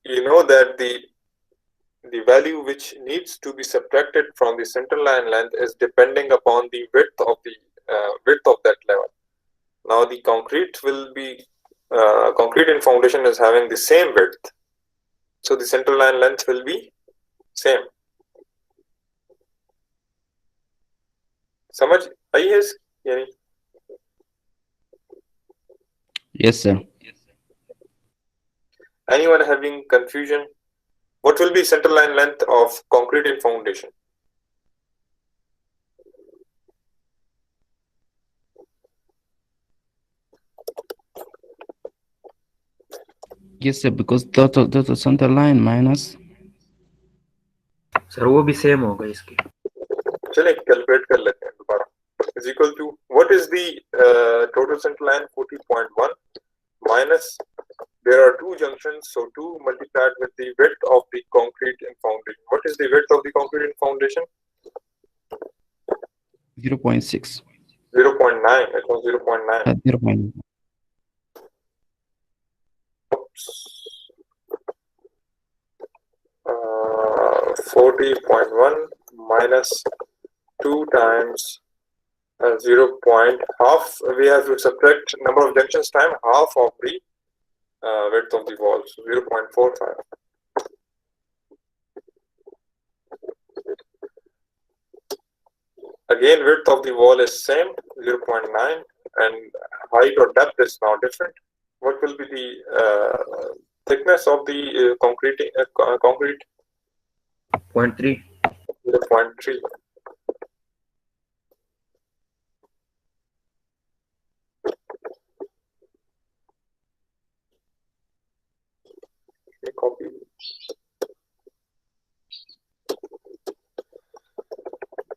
you know that the value which needs to be subtracted from the center line length is depending upon the width of that level. Now the concrete will be concrete and foundation is having the same width, so the center line length will be same. समझ आई है यानी? Yes, sir. Anyone having confusion? What will be center line length of concrete and foundation? Yes, sir, because total center line minus. Sir वो भी same होगा इसके. चलिए calculate कर लेते हैं दोबारा. Is equal to, what is the total center line? 40.1 minus, there are 2 junctions, so 2 multiplied with the width of the concrete and foundation. What is the width of the concrete and foundation? 0.6. 0.9. It was 0.9. 0.9. Oops. 40.1 minus 2 times 0.5. We have to subtract number of junctions time half of the width of the wall, so 0.45. Again, width of the wall is same, 0.9, and height or depth is now different. What will be the thickness of the concrete? 0.3. 0.3. Copy.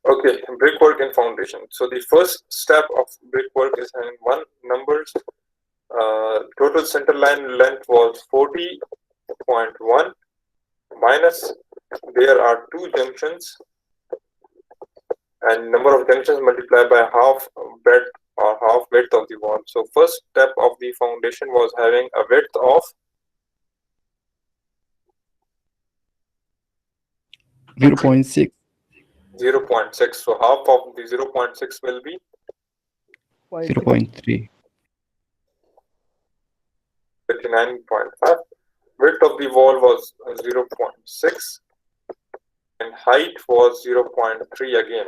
Okay, brickwork and foundation. So the first step of brickwork is having 1 numbers. Total center line length was 40.1 minus, there are 2 junctions and number of junctions multiplied by half breadth or half width of the wall. So first step of the foundation was having a width of 0.6. 0.6. So half of the 0.6 will be 0.3. 39.5. Width of the wall was 0.6 and height was 0.3 again.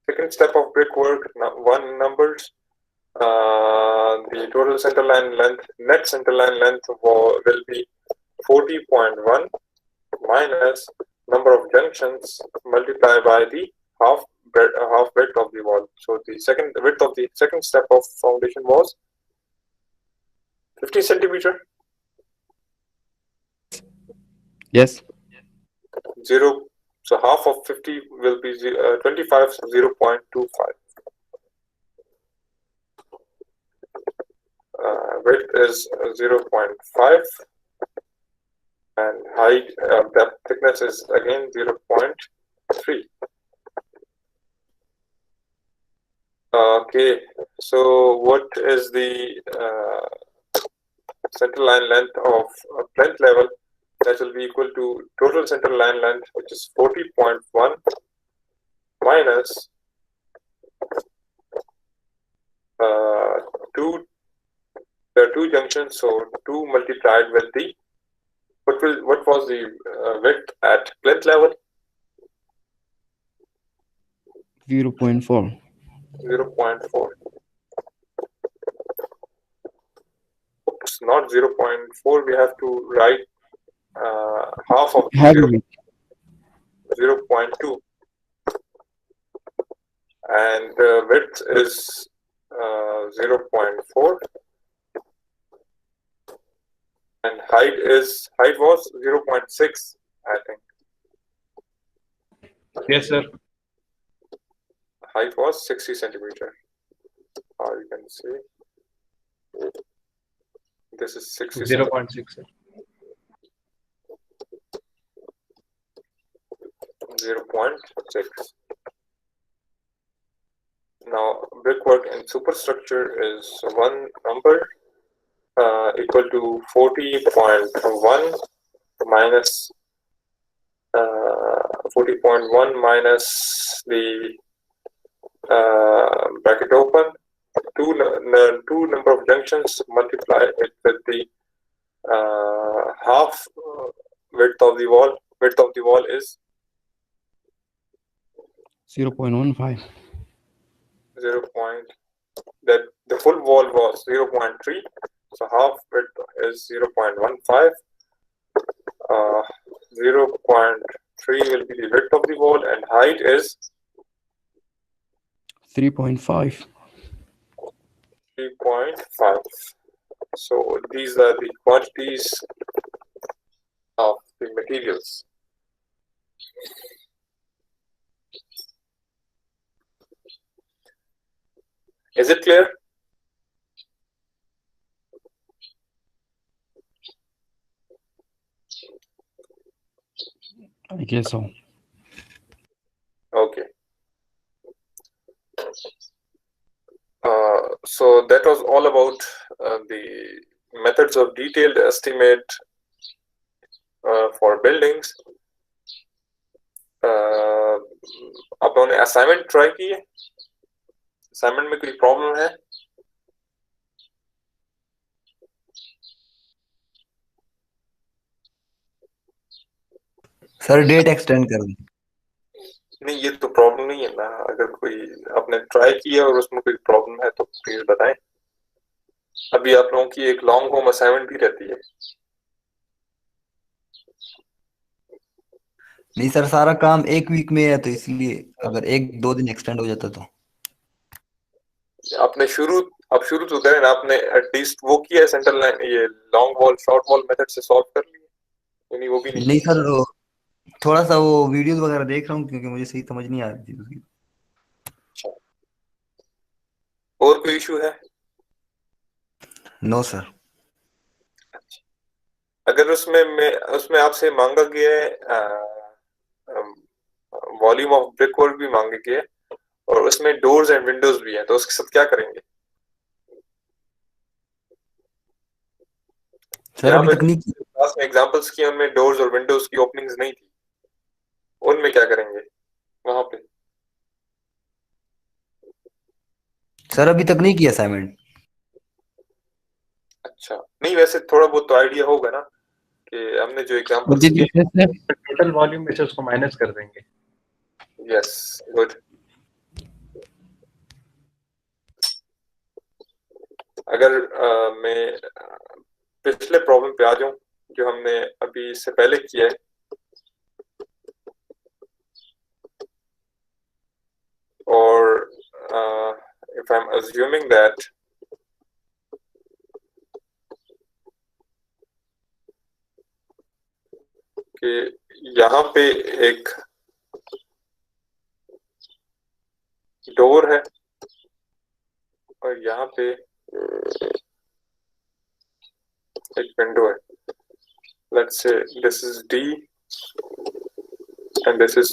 Second step of brickwork, 1 numbers. The total center line length, net center line length will be 40.1 minus number of junctions multiplied by the half width of the wall. So the width of the second step of foundation was 50 centimeter. Yes. So half of 50 will be 25, so 0.25. Width is 0.5, and height, depth thickness is again 0.3. Okay, so what is the center line length of plinth level? That will be equal to total center line length, which is 40.1 minus 2. There are two junctions, so 2 multiplied with the what was the width at plinth level? 0.4. 0.4. Oops, not 0.4. We have to write half of the Heavy. 0.2, and width is 0.4, and height was 0.6, I think. Yes, sir. Height was 60 centimeter. You can see this is 60 0.6, sir. 0.6. Now, brickwork in superstructure is one number equal to 40.1 minus 40.1 minus the bracket open, two number of junctions, multiply it with the half width of the wall. Width of the wall is 0.15. That the full wall was 0.3, so half width is 0.15. 0.3 will be the width of the wall, and height is 3.5. 3.5. So these are the quantities of the materials. Is it clear? I guess so. Okay. So that was all about the methods of detailed estimate for buildings. आप लोगों ने assignment try की है? Assignment में कोई problem है? Sir date extend कर दें। नहीं, ये तो प्रॉब्लम नहीं है ना। अगर कोई आपने ट्राई किया और उसमें कोई प्रॉब्लम है तो प्लीज बताएं। अभी आप लोगों की एक लॉन्ग होम असाइनमेंट भी रहती है। नहीं सर, सारा काम एक वीक में है, तो इसलिए अगर 1-2 दिन एक्सटेंड हो जाता तो। आपने शुरू तो करें ना, आपने एटलीस्ट वो किया है, सेंटर लाइन ये long wall short wall method से सॉल्व कर लिया? नहीं, वो भी नहीं सर, थोड़ा सा वो वीडियोस वगैरह देख रहा हूँ क्योंकि मुझे सही समझ नहीं आ रही थी उसकी। और कोई इशू है? No sir. अगर उसमें आपसे मांगा गया है वॉल्यूम ऑफ ब्रिक वर्क भी मांगे गए और उसमें डोर्स एंड विंडोज भी हैं, तो उसके साथ क्या करेंगे? सर अभी तकनीक क्लास में एग्जांपल्स किए, उनमें डोर्स और विंडोज की ओपनिंग्स नहीं थी, उनमें क्या करेंगे वहां पे? सर अभी तक नहीं किया असाइनमेंट। अच्छा, नहीं वैसे थोड़ा बहुत तो आइडिया होगा ना कि हमने जो एग्जांपल्स किए। टोटल वॉल्यूम में से उसको माइनस कर देंगे। Yes, good. अगर मैं पिछले प्रॉब्लम पे आ जाऊं जो हमने अभी इससे पहले किया है, और if I'm assuming that कि यहाँ पे एक डोर है और यहाँ पे एक विंडो है. Let's say this is D and this is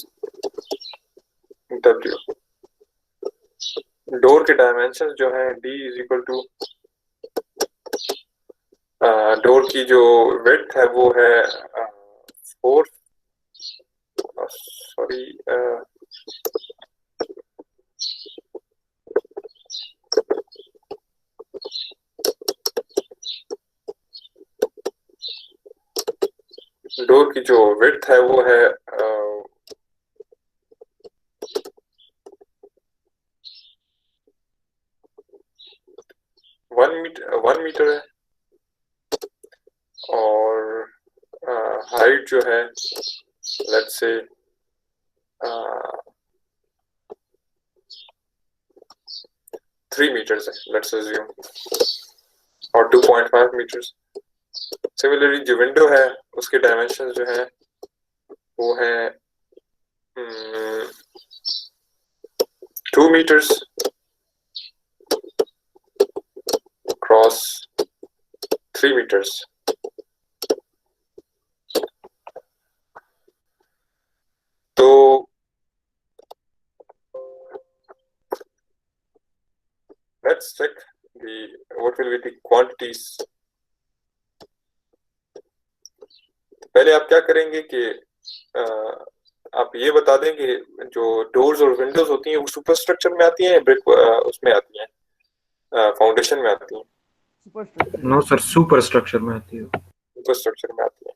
W. Door के डायमेंशन जो है D is equal to door की जो विड्थ है वो है 4 सॉरी डोर की जो विड्थ है वो है 1 मीटर है और हाइट जो है लेट्स से 3 मीटर्स है लेट्स अज्यूम और 2.5 मीटर्स. सिमिलरली जो विंडो है उसके डायमेंशन जो है वो है 2 मीटर्स क्रॉस 3 मीटर्स. तो let's check what will be the quantities. पहले आप क्या करेंगे कि आप ये बता दें कि जो डोर्स और विंडोज होती हैं वो सुपर स्ट्रक्चर में आती हैं ब्रिक उसमें आती हैं फाउंडेशन में आती हैं. नो सर, सुपर स्ट्रक्चर में आती है. सुपर स्ट्रक्चर में आती हैं.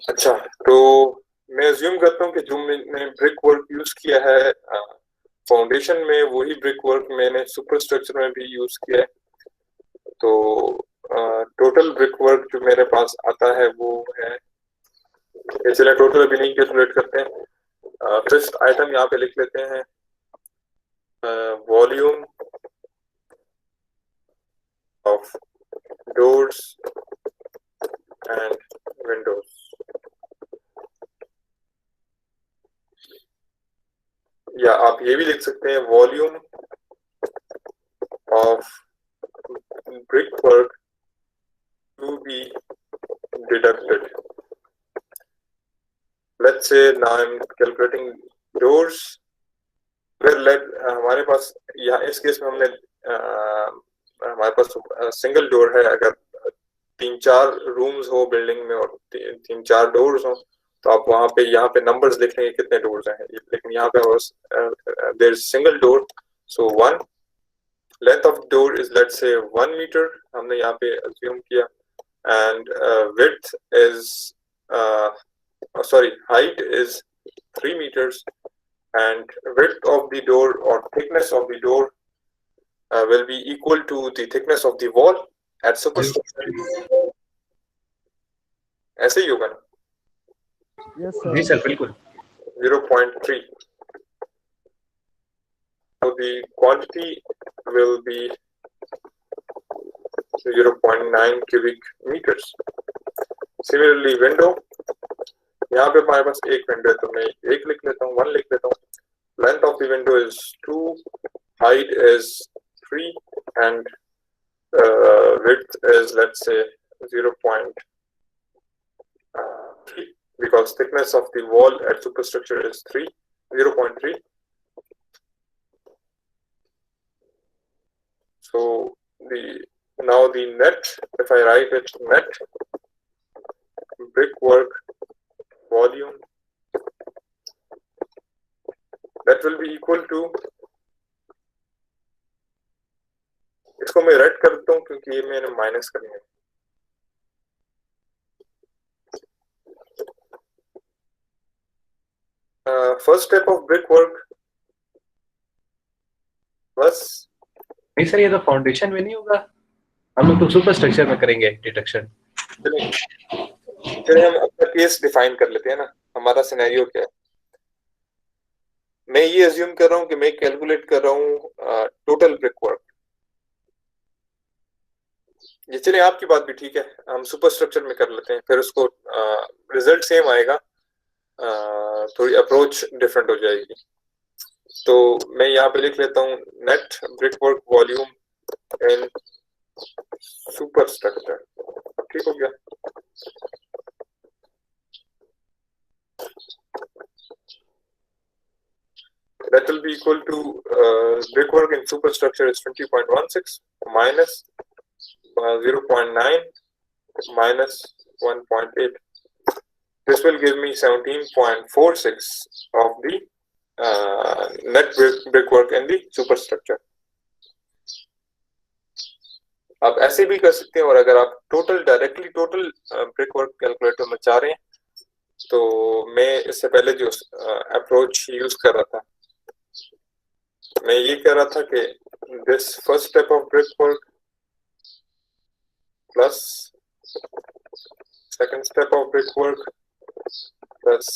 अच्छा, तो मैं अज्यूम करता हूँ कि जो मैंने ब्रिक वर्क यूज किया है फाउंडेशन में वही ब्रिक वर्क मैंने सुपर स्ट्रक्चर में भी यूज किया है. तो टोटल ब्रिक वर्क जो मेरे पास आता है वो है, चलिए टोटल अभी नहीं कैलकुलेट करते हैं. फर्स्ट आइटम यहाँ पे लिख लेते हैं volume of doors and windows. या आप ये भी लिख सकते हैं volume of brick work to be deducted. Let's say now I am calculating doors. हमारे पास यहाँ इस केस में हमने हमारे पास सिंगल डोर है. अगर 3-4 रूम्स हो बिल्डिंग में और 3-4 डोर्स हो तो आप वहाँ पे यहाँ पे नंबर्स लिख लेंगे कितने डोर्स हैं. लेकिन यहाँ पे there is single door, so 1. Length of door is let's say 1 metre हमने यहाँ पे अज्यूम किया. And width is height is 3 meters and width of the door or thickness of the door will be equal to the thickness of the wall at superstructure. ऐसे ही होगा ना? Yes, जी sir. Sir, बिल्कुल. 0.3. So the quantity will be 0.9 cubic meters. Similarly, window. यहाँ पे हमारे पास एक window है तो मैं एक लिख लेता हूँ, 1 लिख लेता हूँ. Length of the window is 2, height is 3 and width is let's say 0.3 because thickness of the wall at superstructure is 0.3. So now the net, if I write it net brickwork volume, that will be equal to, इसको मैं right करता हूँ क्योंकि ये मैंने minus करनी है. First step of brick work बस. नहीं सर, ये तो फाउंडेशन में नहीं होगा, हम लोग तो सुपर स्ट्रक्चर में करेंगे डिडक्शन. चलिए हम अपना केस डिफाइन कर लेते हैं ना. हमारा सिनेरियो क्या है? मैं ये अज्यूम कर रहा हूँ कि मैं कैलकुलेट कर रहा हूँ टोटल ब्रिक वर्क। ये चलिए आपकी बात भी ठीक है, हम सुपर स्ट्रक्चर में कर लेते हैं, फिर उसको रिजल्ट सेम आएगा, थोड़ी अप्रोच डिफरेंट हो जाएगी। तो मैं यहाँ पे लिख लेता हूँ नेट ब्रिक वर्क वॉल्यूम इन सुपर स्ट्रक्चर। ठीक हो गया? That will be equal to brickwork in superstructure is 20.16 minus 0.9 minus 1.8. This will give me 17.46 of the net brickwork in the superstructure. आप ऐसे भी कर सकते हैं, और अगर आप डायरेक्टली टोटल ब्रिकवर्क कैलकुलेट करना चाह रहे हैं तो मैं इससे पहले जो अप्रोच यूज कर रहा था, मैं ये कह रहा था कि this first step of brickwork plus second step of brickwork plus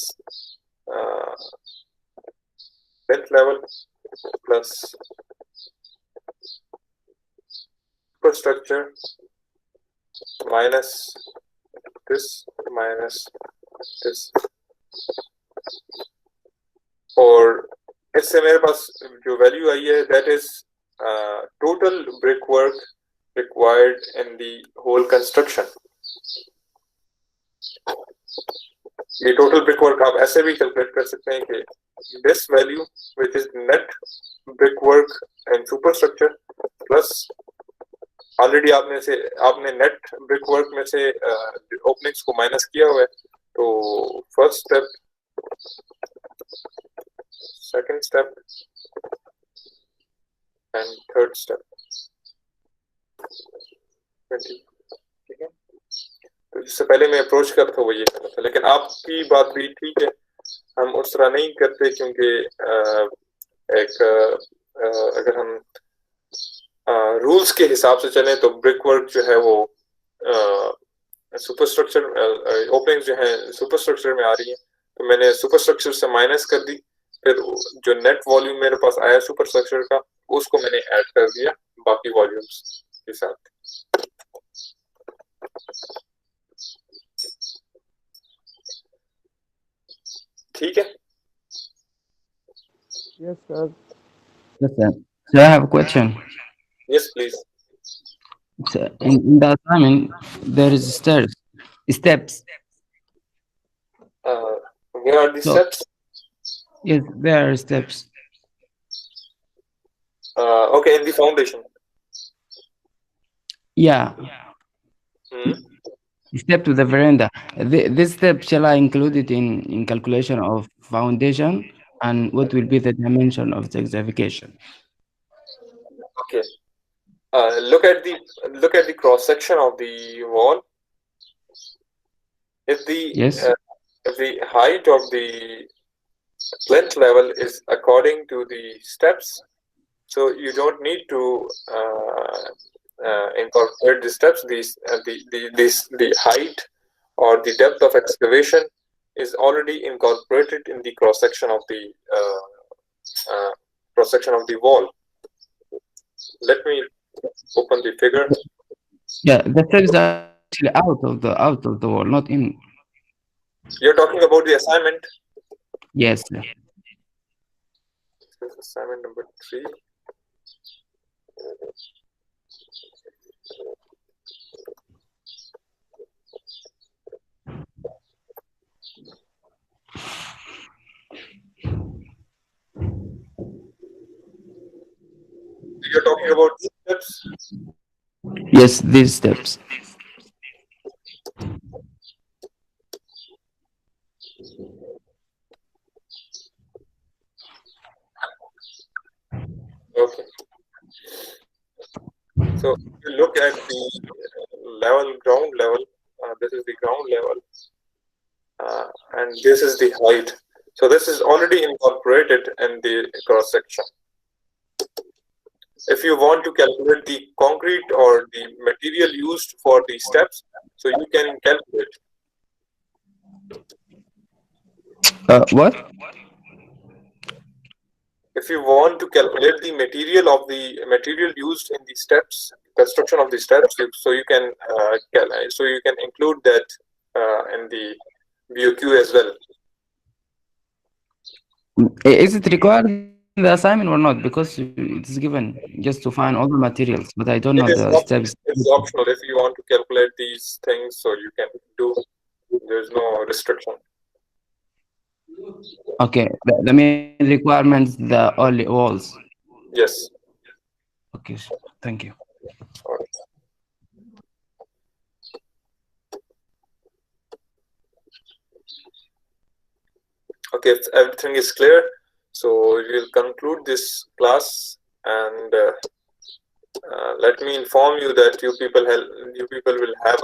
tenth level plus superstructure minus this, और इससे मेरे पास जो वैल्यू आई है that is total brick work required in the whole construction. ये टोटल ब्रिक वर्क आप ऐसे भी कैलकुलेट कर सकते हैं कि this value which is net brick work in superstructure plus already आपने नेट ब्रिक वर्क में से ओपनिंग्स को माइनस किया हुआ है, तो first step, second step and third step. ठीक है, तो जिससे पहले मैं अप्रोच कर था वो ये कर रहा था, लेकिन आपकी बात भी ठीक है, हम उस तरह नहीं करते क्योंकि अगर हम रूल्स के हिसाब से चलें तो ब्रिक वर्क जो है वो सुपरस्ट्रक्चर ओपनिंग्स जो है सुपरस्ट्रक्चर में आ रही है, तो मैंने सुपरस्ट्रक्चर से माइनस कर दी, फिर जो नेट वॉल्यूम मेरे पास आया सुपरस्ट्रक्चर का उसको मैंने ऐड कर दिया बाकी वॉल्यूम्स के साथ। ठीक है? Yes, sir. Yes, sir. So I have a question. Yes, please. So in the assignment, there is steps. Where are the steps? Yes, there are steps. Okay, in the foundation. Yeah. Step to the veranda. This step, shall I include it in calculation of foundation, and what will be the dimension of the excavation? Okay. Look at the cross section of the wall. If the height of the plinth level is according to the steps, so you don't need to incorporate the steps. The height or the depth of excavation is already incorporated in the cross section of the wall. Let me open the figure. Yeah, the steps are actually out of the wall, not in. You're talking about the assignment? Yes, sir. This is assignment number 3. You're talking about these steps? Yes, these steps. Okay. So if you look at the ground level, this is the ground level, and this is the height. So this is already incorporated in the cross section. If you want to calculate the concrete or the material used for the steps, so you can calculate. What? If you want to calculate the material used in the steps, construction of the steps, so you can include that in the BOQ as well. Is it required in the assignment or not? Because it's given just to find all the materials, but I don't know It is the steps. it's optional. If you want to calculate these things, so you can do. There's no restriction. Okay, the main requirements, the only walls. Yes. Okay, thank you. Alright. Okay, if everything is clear, so we'll conclude this class, and let me inform you that you people will have